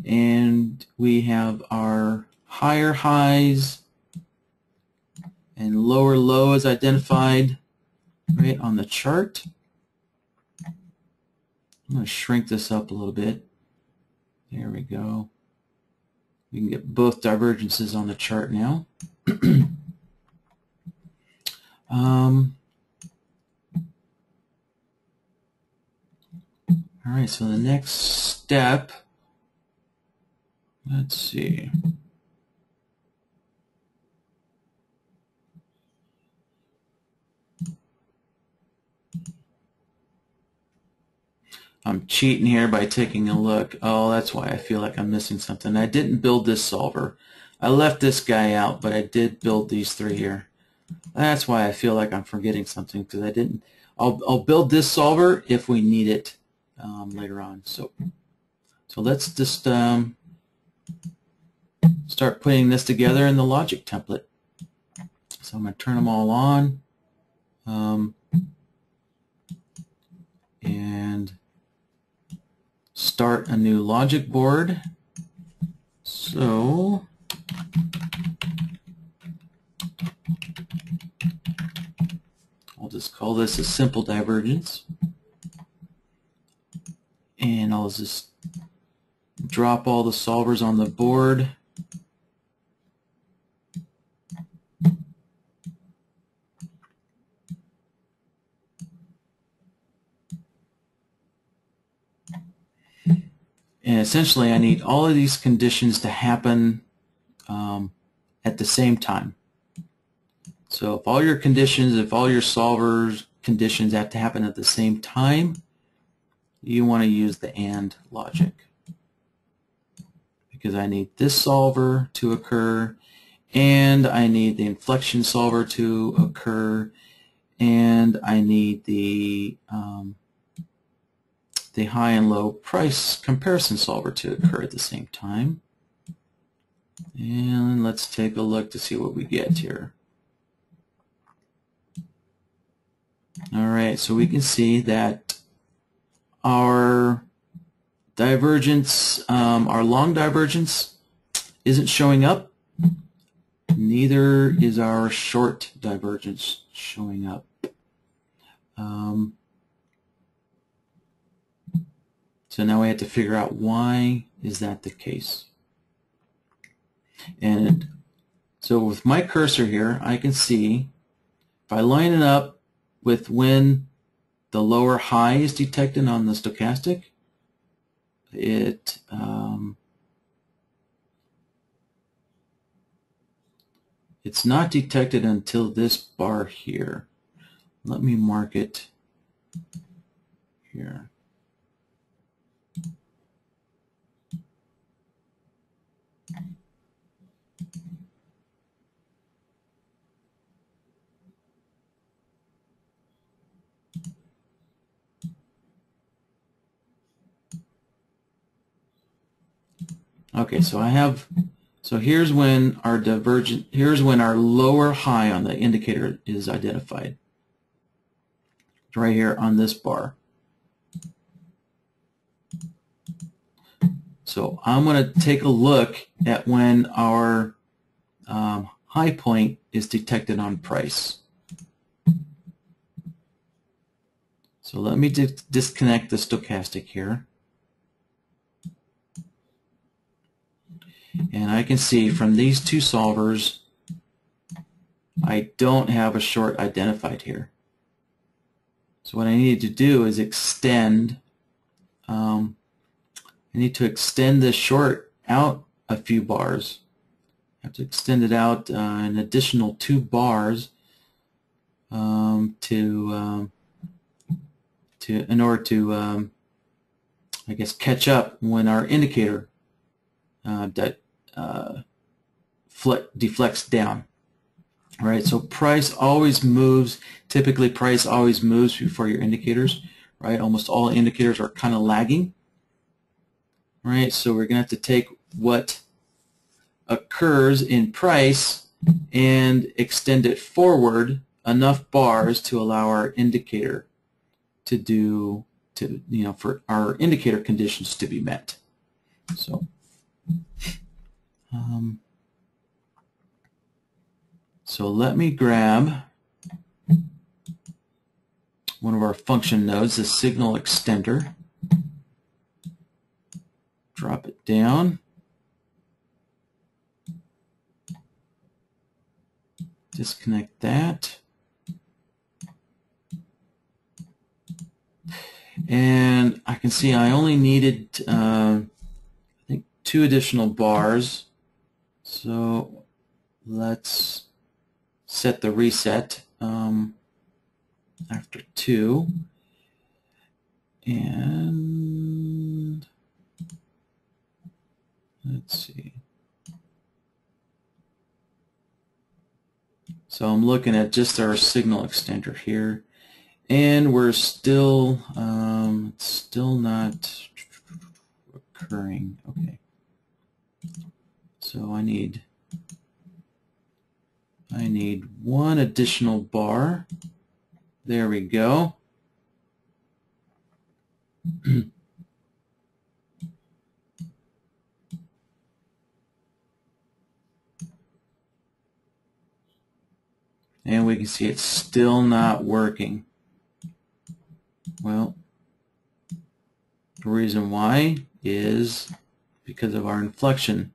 and we have our higher highs and lower lows identified right on the chart. I'm going to shrink this up a little bit. There we go. We can get both divergences on the chart now. All right, so the next step, let's see. I'm cheating here by taking a look. Oh, that's why I feel like I'm missing something. I didn't build this solver. I left this guy out, but I did build these three here. That's why I feel like I'm forgetting something, because I didn't. I'll build this solver if we need it later on. So let's just start putting this together in the logic template. So I'm going to turn them all on and start a new logic board. So I'll just call this a simple divergence, and I'll just drop all the solvers on the board. And essentially I need all of these conditions to happen at the same time. So if all your conditions, if all your solvers conditions have to happen at the same time, you want to use the AND logic, because I need this solver to occur, and I need the inflection solver to occur, and I need the high and low price comparison solver to occur at the same time. And let's take a look to see what we get here. Alright, so we can see that our divergence, our long divergence isn't showing up. Neither is our short divergence showing up. So now we have to figure out why is that the case. And so with my cursor here, I can see if I line it up with when the lower high is detected on the stochastic, it's not detected until this bar here. Let me mark it here. Okay, so here's when our here's when our lower high on the indicator is identified. It's right here on this bar. So I'm going to take a look at when our high point is detected on price. So let me disconnect the stochastic here. And I can see from these two solvers, I don't have a short identified here. So what I need to do is extend, I need to extend this short out a few bars. I have to extend it out an additional 2 bars in order to, I guess, catch up when our indicator deflects down. All right, so price always moves. Typically, price always moves before your indicators. Right, almost all indicators are kind of lagging. All right, so we're going to have to take what occurs in price and extend it forward enough bars to allow our indicator for our indicator conditions to be met. So. So let me grab one of our function nodes, the signal extender, drop it down, disconnect that, and I can see I only needed I think 2 additional bars, so let's set the reset after 2, And let's see. So I'm looking at just our signal extender here, and we're still it's still not occurring. Okay. So I need one additional bar. There we go. And we can see it's still not working. Well, the reason why is because of our inflection.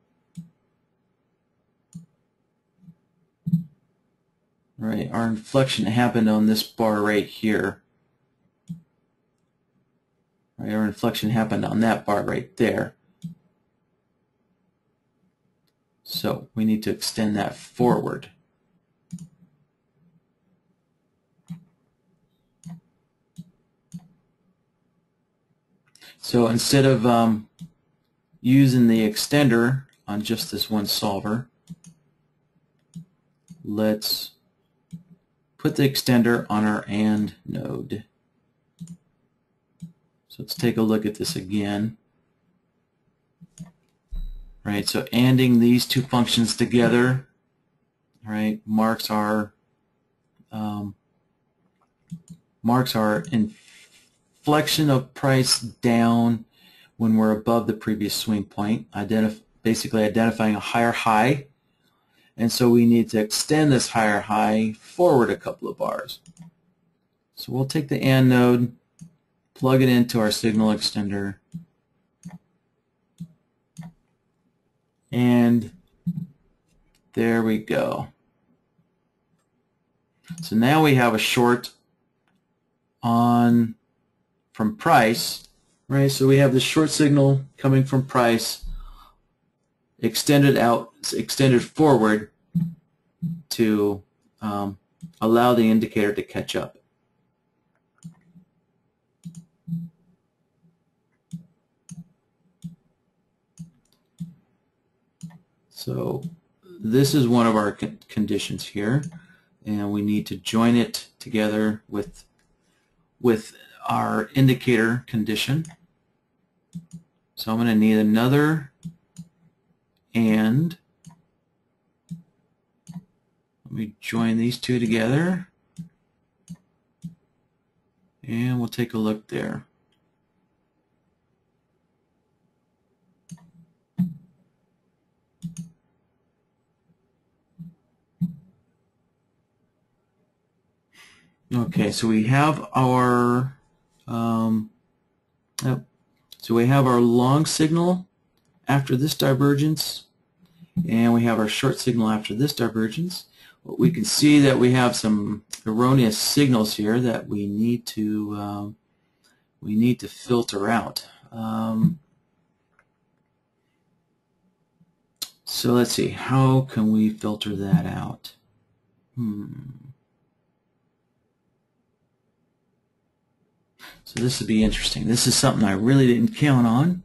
Right, our inflection happened on this bar right here. Right, our inflection happened on that bar right there. So we need to extend that forward. So instead of using the extender on just this one solver, let's put the extender on our AND node. So let's take a look at this again. Right, so ANDing these two functions together, right, marks our inflection of price down when we're above the previous swing point, basically identifying a higher high. And so we need to extend this higher high forward a couple of bars. So we'll take the AND node, plug it into our signal extender, and there we go. So now we have a short on from price, right? So we have the short signal coming from price extended forward to allow the indicator to catch up. So this is one of our conditions here, and we need to join it together with our indicator condition. So I'm going to need another AND. Let me join these two together, and we'll take a look there. Okay, so we have our long signal after this divergence, and we have our short signal after this divergence. Well, we can see that we have some erroneous signals here that we need to filter out. So let's see, how can we filter that out? So this would be interesting. This is something I really didn't count on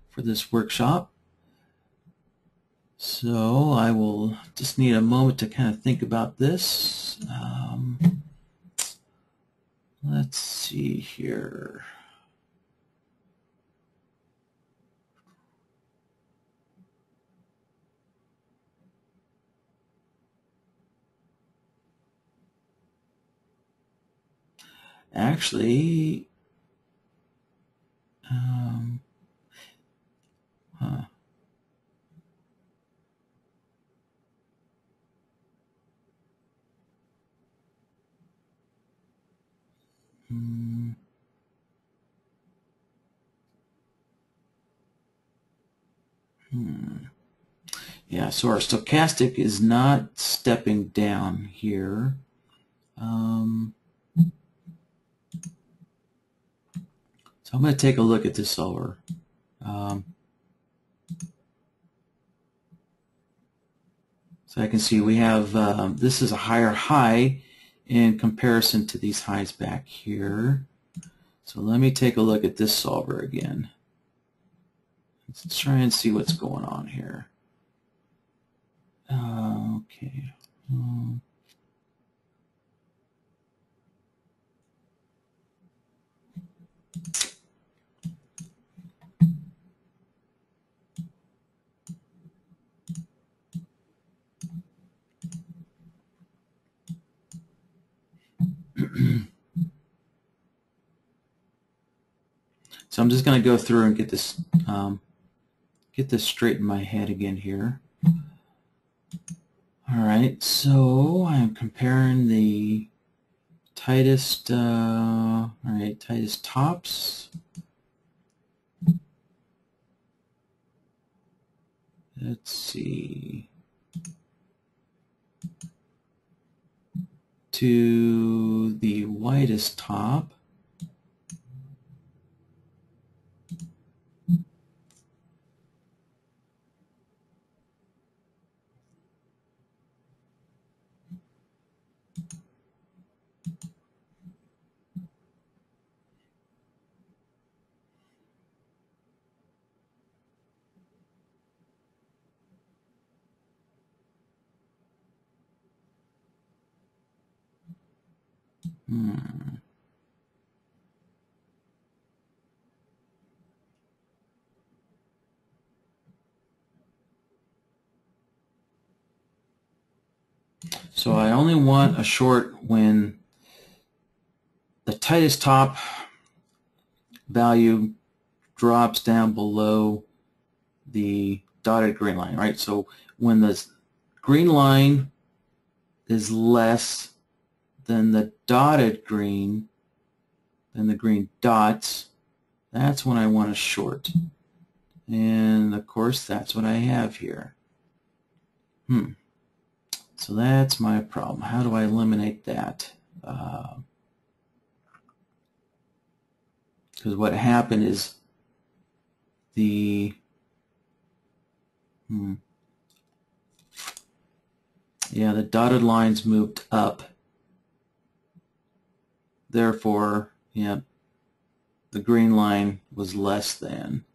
for this workshop. So I will just need a moment to kind of think about this. Let's see here. Actually, yeah, so our stochastic is not stepping down here. So I'm going to take a look at this solver. So I can see we have, this is a higher high in comparison to these highs back here. So let me take a look at this solver again. Let's try and see what's going on here. Okay. So I'm just going to go through and get this straight in my head again here. All right, so I'm comparing the tightest, tightest tops. Let's see. To the widest top. So I only want a short when the tightest top value drops down below the dotted green line, right? So when the green line is less than the dotted green, than the green dots, that's when I want a short. And of course, that's what I have here. So that's my problem. How do I eliminate that? Because what happened is the the dotted lines moved up. Therefore, the green line was less than.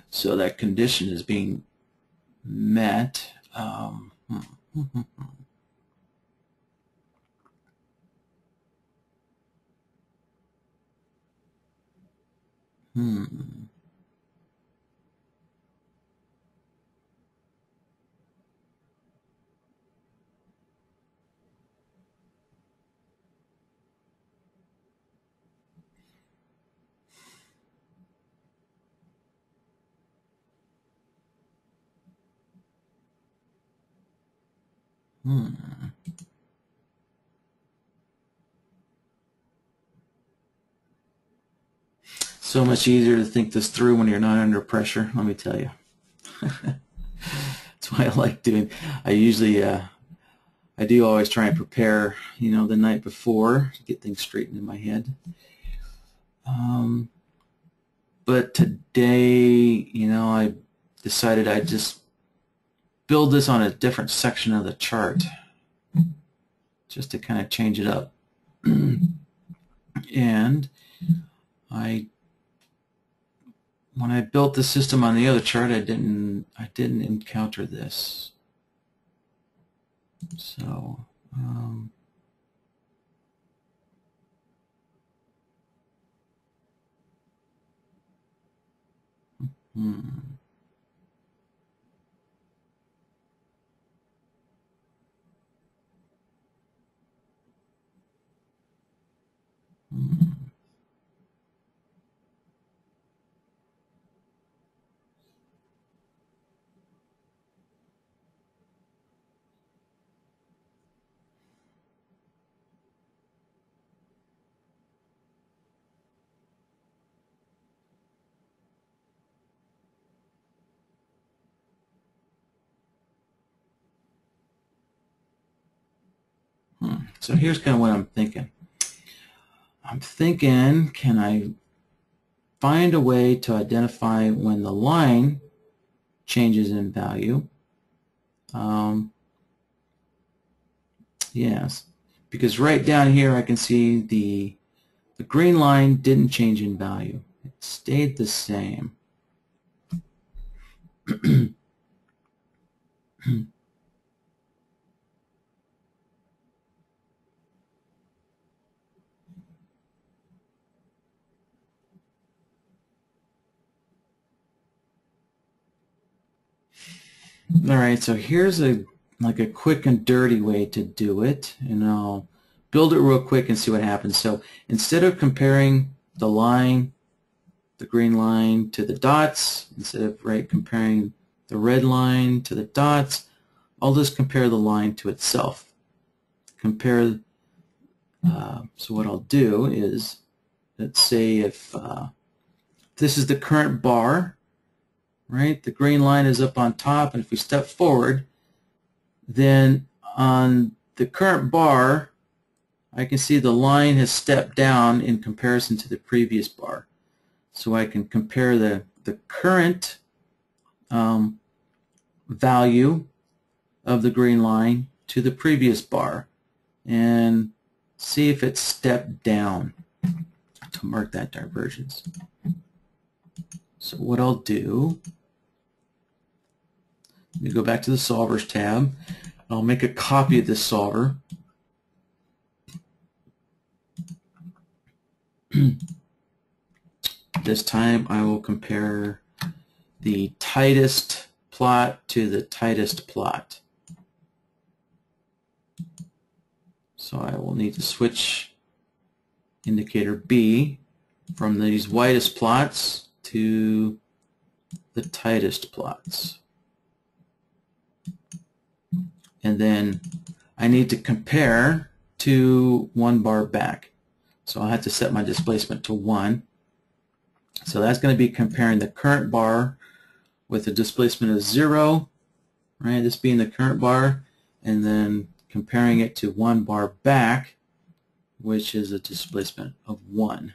So that condition is being met. So much easier to think this through when you're not under pressure, let me tell you. That's why I like doing. I usually, I do always try and prepare, the night before to get things straightened in my head. But today, I decided I'd just build this on a different section of the chart, just to kind of change it up. And when I built the system on the other chart, I didn't encounter this. So So here's kind of what I'm thinking. I'm thinking, can I find a way to identify when the line changes in value? Yes, because right down here I can see the The green line didn't change in value. It stayed the same. All right, so here's a quick and dirty way to do it, and I'll build it real quick and see what happens. So instead of comparing the line, the green line to the dots, instead of comparing the red line to the dots, I'll just compare the line to itself. Compare. So what I'll do is, let's say if this is the current bar, right? The green line is up on top, and if we step forward, then on the current bar, I can see the line has stepped down in comparison to the previous bar. So I can compare the current value of the green line to the previous bar and see if it stepped down to mark that divergence. So what I'll do, let me go back to the Solvers tab. I'll make a copy of this solver. This time I will compare the tightest plot to the tightest plot. So I will need to switch indicator B from these whitest plots to the tightest plots. And then I need to compare to 1 bar back. So I'll have to set my displacement to 1. So that's going to be comparing the current bar with a displacement of 0, right? This being the current bar, and then comparing it to 1 bar back, which is a displacement of 1.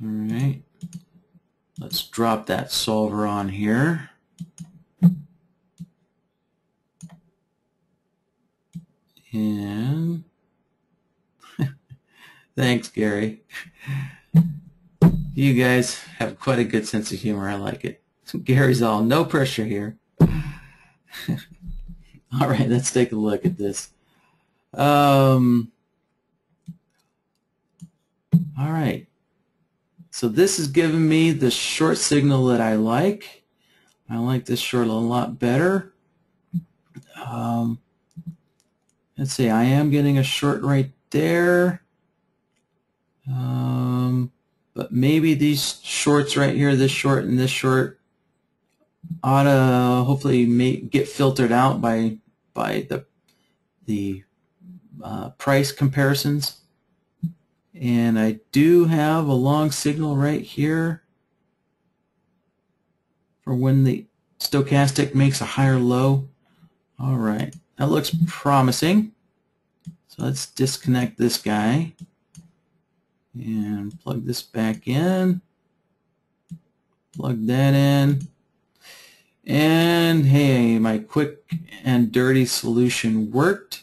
All right, let's drop that solver on here. And thanks, Gary. You guys have quite a good sense of humor. I like it. Gary's all, no pressure here. All right, let's take a look at this. All right. So this is giving me the short signal that I like. I like this short a lot better. Let's see, I am getting a short right there. But maybe these shorts right here, this short and this short, ought to hopefully get filtered out by the price comparisons. And I do have a long signal right here for when the stochastic makes a higher low. All right, that looks promising. So let's disconnect this guy and plug this back in. Plug that in. And hey, my quick and dirty solution worked.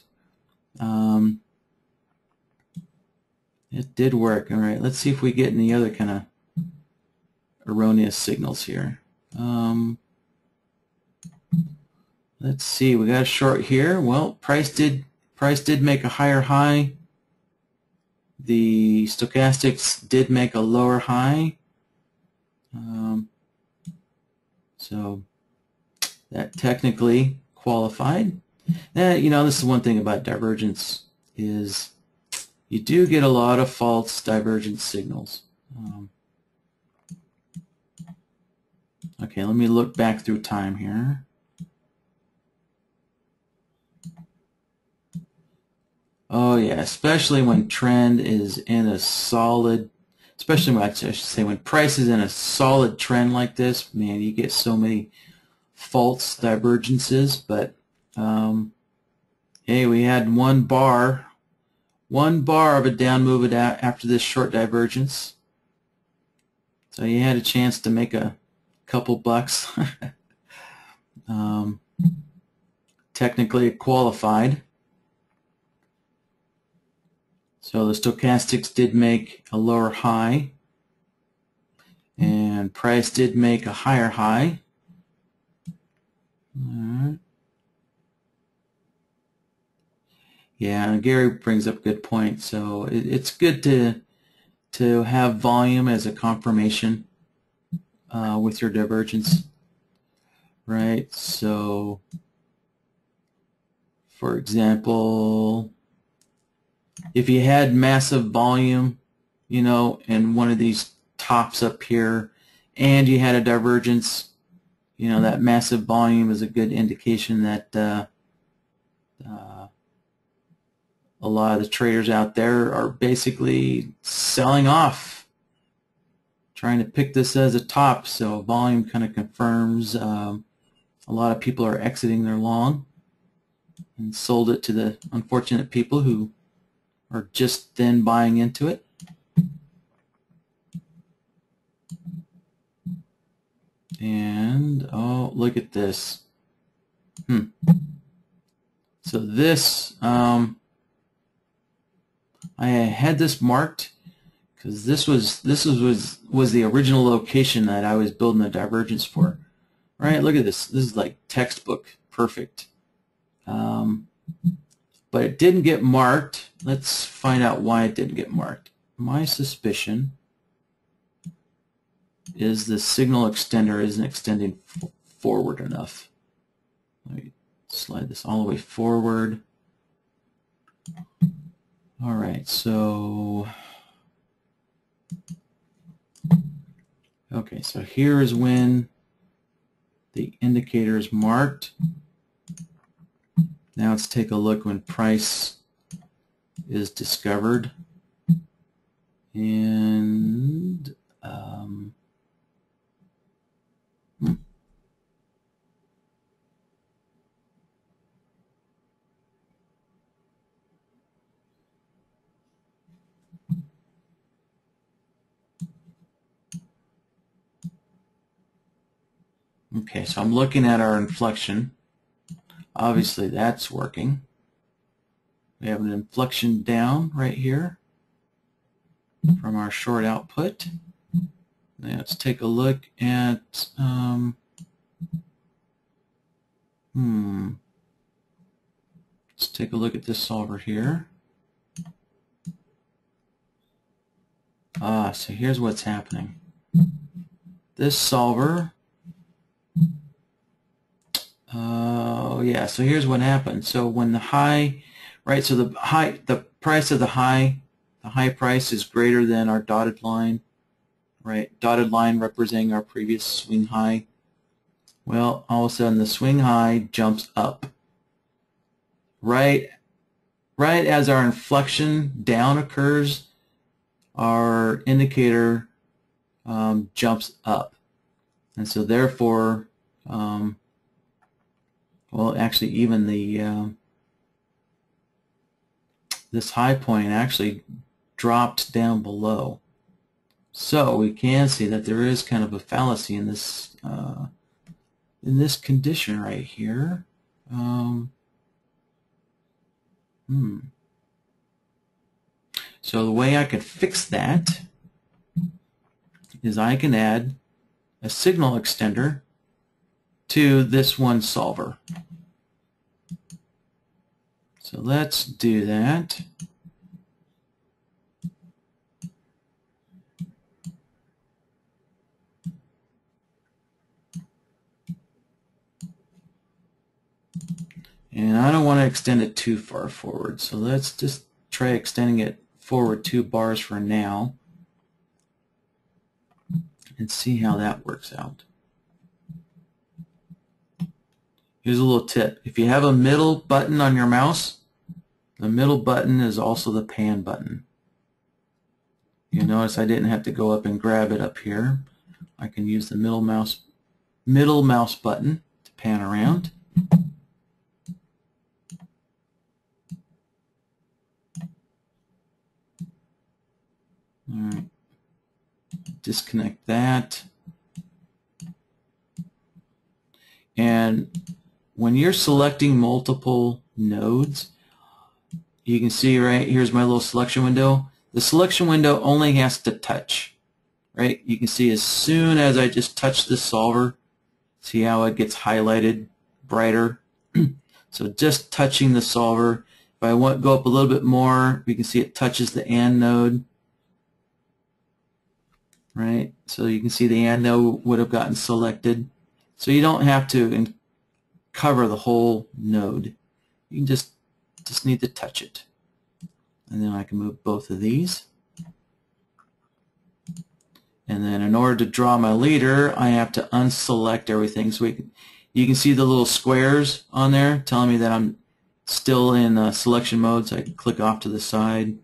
It did work. All right, let's see if we get any other kind of erroneous signals here. Let's see, we got a short here. Well, price did make a higher high. The stochastics did make a lower high. So that technically qualified. You know, this is one thing about divergence is you do get a lot of false divergence signals. Okay, let me look back through time here. Oh yeah, especially when trend is in a solid, especially when I should say when price is in a solid trend like this, man, you get so many false divergences. But hey, we had one bar of a down move after this short divergence, so you had a chance to make a couple bucks. Technically it qualified. So the stochastics did make a lower high, and price did make a higher high. Alright. Yeah, Gary brings up a good point. So it's good to have volume as a confirmation with your divergence, right? So, for example, if you had massive volume, you know, in one of these tops up here, and you had a divergence, you know, that massive volume is a good indication that a lot of the traders out there are basically selling off, trying to pick this as a top. So volume kind of confirms a lot of people are exiting their long and sold it to the unfortunate people who are just then buying into it. And oh, look at this. So this, I had this marked because this was the original location that I was building the divergence for. Right? Look at this. This is like textbook perfect. But it didn't get marked. Let's find out why it didn't get marked. My suspicion is the signal extender isn't extending forward enough. Let me slide this all the way forward. All right, so okay, so here is when the indicator is marked. Now let's take a look when price is discovered. And okay, so I'm looking at our inflection. Obviously that's working. We have an inflection down right here from our short output. Now let's take a look at let's take a look at this solver here. So here's what's happening. This solver, yeah, so here's what happened. So when the high, right, so the price of the high price is greater than our dotted line, right? Dotted line representing our previous swing high. Well, all of a sudden the swing high jumps up. Right as our inflection down occurs, our indicator jumps up. And so therefore, well, actually even the this high point actually dropped down below. So we can see that there is kind of a fallacy in this condition right here. So the way I could fix that is I can add a signal extender to this one solver. So let's do that. And I don't want to extend it too far forward, so let's just try extending it forward 2 bars for now and see how that works out. Here's a little tip. If you have a middle button on your mouse, the middle button is also the pan button. You notice I didn't have to go up and grab it up here. I can use the middle mouse button to pan around. All right. Disconnect that. And when you're selecting multiple nodes, you can see right here's my little selection window. The selection window only has to touch, right? You can see as soon as I just touch this solver, see how it gets highlighted brighter. So just touching the solver. If I want go up a little bit more, we can see it touches the AND node, right? So you can see the AND node would have gotten selected. So you don't have to cover the whole node. You can just need to touch it. And then I can move both of these. And then in order to draw my leader, I have to unselect everything. So you can see the little squares on there telling me that I'm still in selection mode. So I can click off to the side.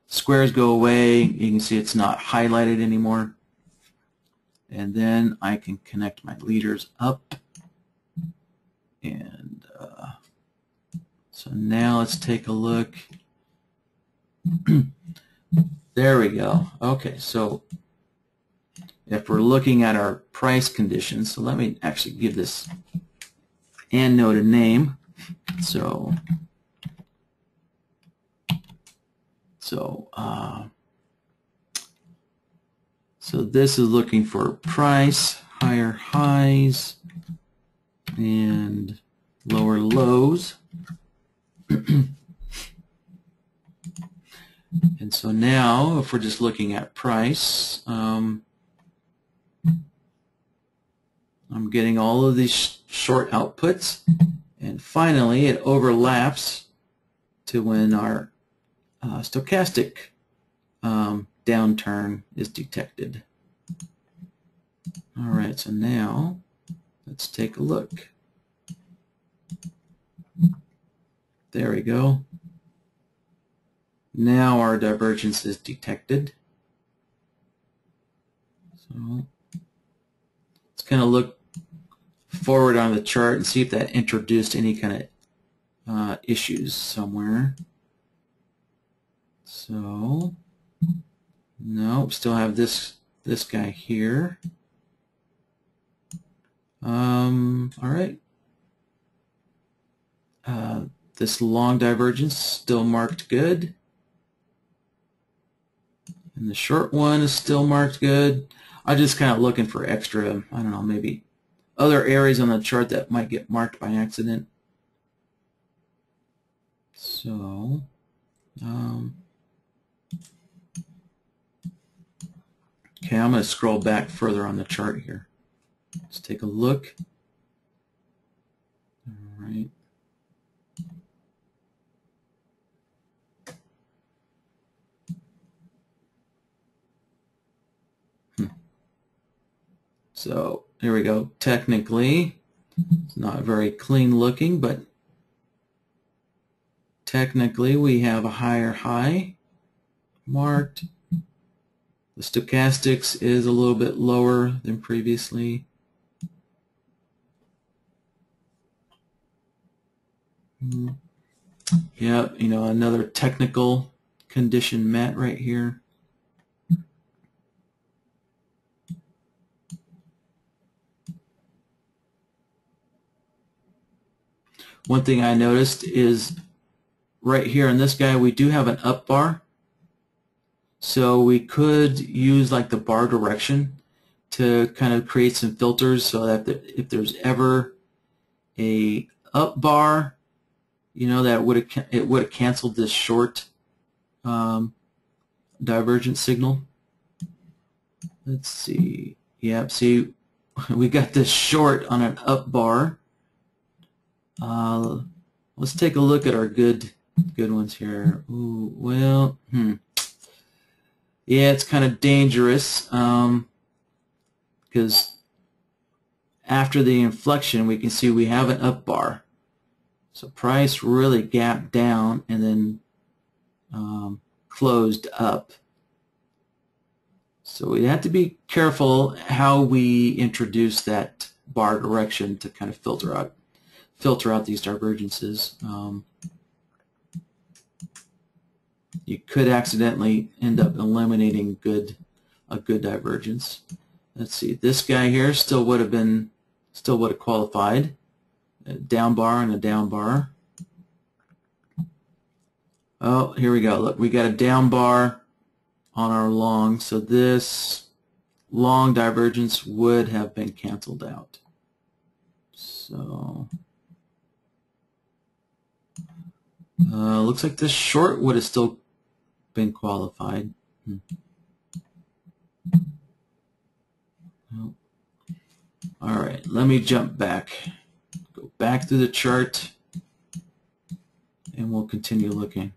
Squares go away. You can see it's not highlighted anymore. And then I can connect my leaders up. And so now let's take a look. There we go. Okay, so if we're looking at our price conditions, so let me actually give this AND node a name. So this is looking for price, higher highs, and lower lows. And so now, if we're just looking at price, I'm getting all of these short outputs, and finally it overlaps to when our stochastic downturn is detected. All right, so now let's take a look. There we go. Now our divergence is detected. So let's kind of look forward on the chart and see if that introduced any kind of issues somewhere. So no, still have this guy here. All right. This long divergence still marked good. And the short one is still marked good. I'm just kind of looking for extra, I don't know, maybe other areas on the chart that might get marked by accident. So, okay, I'm going to scroll back further on the chart here. Let's take a look. All right. So here we go. Technically, it's not very clean looking, but technically we have a higher high marked. The stochastics is a little bit lower than previously. Yep, you know, another technical condition met right here. One thing I noticed is right here in this guy we do have an up bar, so we could use like the bar direction to kind of create some filters so that if there's ever a up bar, you know, that it would have canceled this short divergent signal. Let's see. Yep, see we got this short on an up bar. Let's take a look at our good ones here. Ooh, well, yeah, it's kind of dangerous because after the inflection, we can see we have an up bar. So price really gapped down and then closed up. So we have to be careful how we introduce that bar direction to kind of filter out these divergences. You could accidentally end up eliminating a good divergence. Let's see, this guy here still would have qualified. A down bar and a down bar. Oh, here we go. Look, we got a down bar on our long, so this long divergence would have been canceled out. So looks like this short would have still been qualified. Oh. All right, let me jump back. Go back through the chart, and we'll continue looking.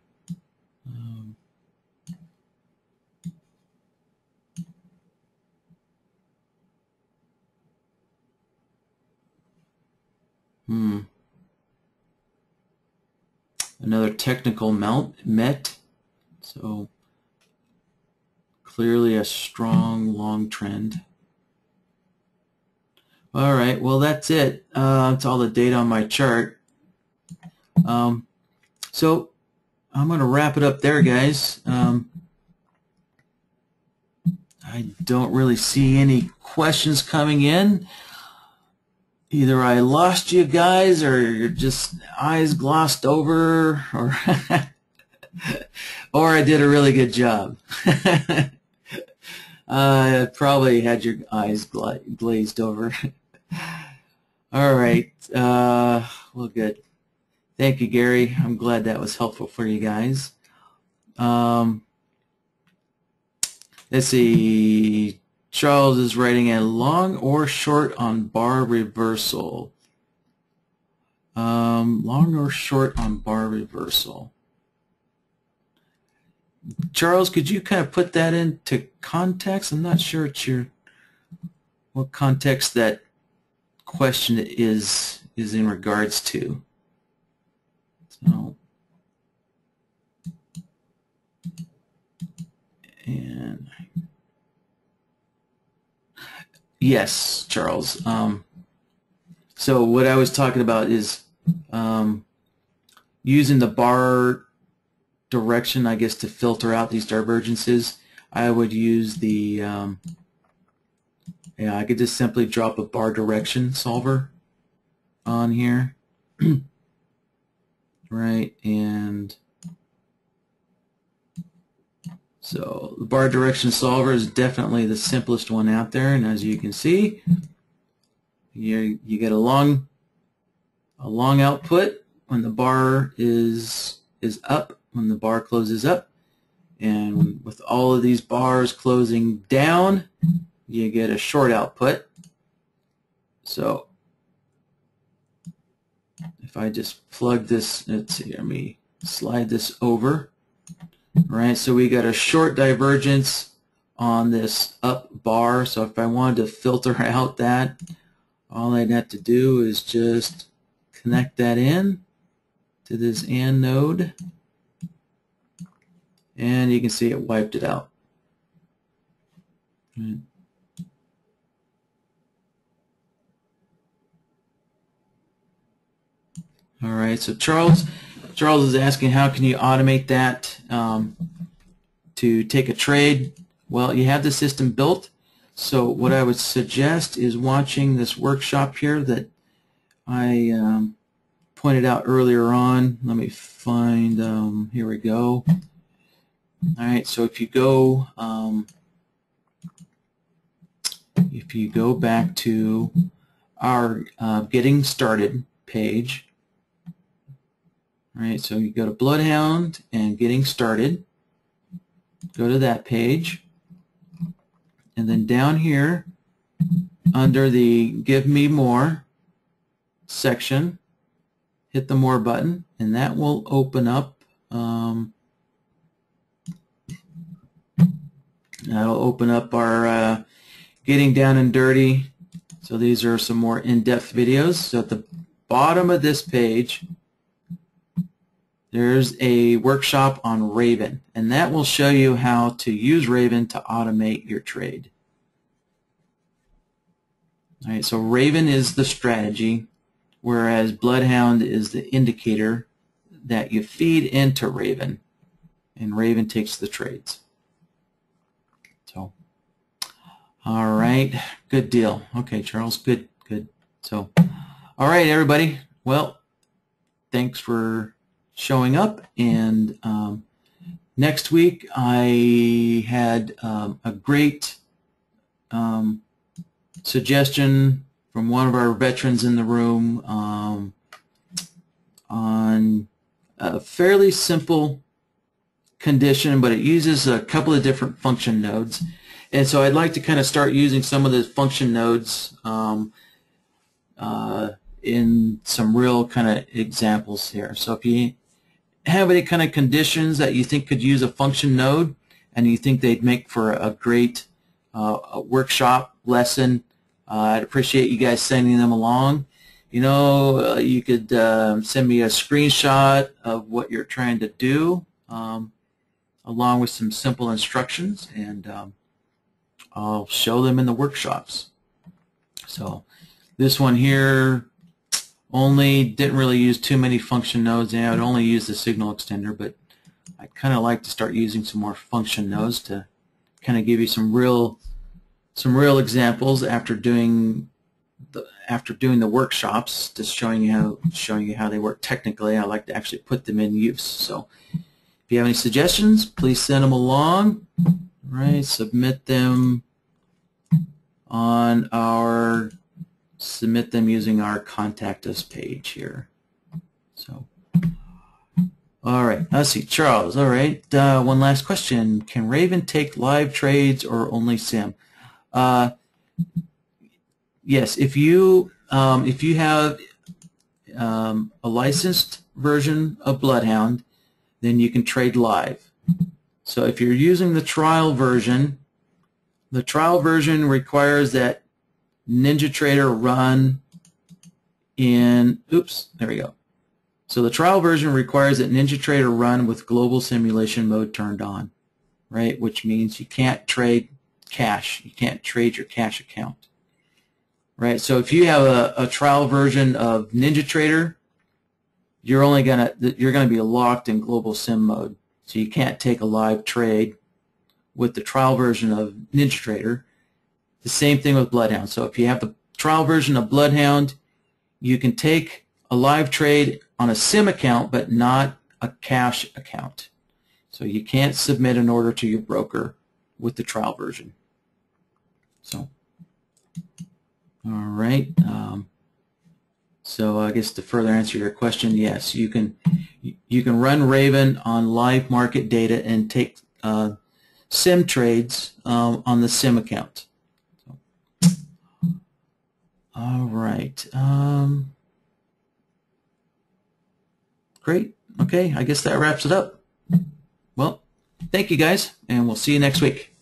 Another technical met. So clearly a strong long trend. All right, well that's it. That's all the data on my chart. So I'm going to wrap it up there, guys. I don't really see any questions coming in. Either I lost you guys, or you're just eyes glossed over, or or I did a really good job. Probably had your eyes glazed over. All right. Well, good. Thank you, Gary. I'm glad that was helpful for you guys. Let's see. Charles is writing a long or short on bar reversal. Long or short on bar reversal. Charles, could you kind of put that into context? I'm not sure what context that question is in regards to. So, and yes, Charles. So what I was talking about is using the bar direction, I guess, to filter out these divergences. I would use the I could just simply drop a bar direction solver on here. Right, and so the bar direction solver is definitely the simplest one out there, and as you can see, you get a long output when the bar is up, when the bar closes up, and with all of these bars closing down, you get a short output. So if I just plug this, let's see, let me slide this over. Right, so we got a short divergence on this up bar. So if I wanted to filter out that, all I'd have to do is just connect that in to this AND node, and you can see it wiped it out. Right. All right, so Charles is asking, how can you automate that to take a trade? Well, you have the system built, so what I would suggest is watching this workshop here that I pointed out earlier on. Let me find, here we go. All right, so if you go back to our Getting Started page, right, so you go to BloodHound and Getting Started, go to that page, and then down here under the Give Me More section, hit the More button, and that will open up our Getting Down and Dirty. So these are some more in-depth videos. So at the bottom of this page, there's a workshop on Raven, and that will show you how to use Raven to automate your trade. All right, so Raven is the strategy, whereas BloodHound is the indicator that you feed into Raven, and Raven takes the trades. So, all right, good deal. Okay, Charles, good. So, all right, everybody. Well, thanks for showing up. And next week I had a great suggestion from one of our veterans in the room on a fairly simple condition, but it uses a couple of different function nodes. And so I'd like to kind of start using some of the function nodes in some real kind of examples here. So if you have any kind of conditions that you think could use a function node and you think they'd make for a great workshop lesson, I'd appreciate you guys sending them along. You know, you could send me a screenshot of what you're trying to do along with some simple instructions, and I'll show them in the workshops. So this one here only didn't really use too many function nodes, and I would only use the signal extender, but I kind of like to start using some more function nodes to kind of give you some real examples after doing the workshops, just showing you how they work technically. I like to actually put them in use. So if you have any suggestions, please send them along. Right, submit them using our contact us page here. So, all right, let's see, Charles. All right, one last question: can Raven take live trades or only sim? Yes, if you have a licensed version of BloodHound, then you can trade live. So if you're using the trial version requires that NinjaTrader run in, oops, there we go. So the trial version requires that NinjaTrader run with global simulation mode turned on, right? Which means you can't trade cash. You can't trade your cash account, right? So if you have a trial version of NinjaTrader, you're gonna be locked in global sim mode. So you can't take a live trade with the trial version of NinjaTrader. The same thing with BloodHound. So if you have the trial version of BloodHound, you can take a live trade on a sim account, but not a cash account. So you can't submit an order to your broker with the trial version. So, all right. So I guess to further answer your question, yes, you can run Raven on live market data and take sim trades on the sim account. So, all right. Great. Okay, I guess that wraps it up. Well, thank you guys, and we'll see you next week.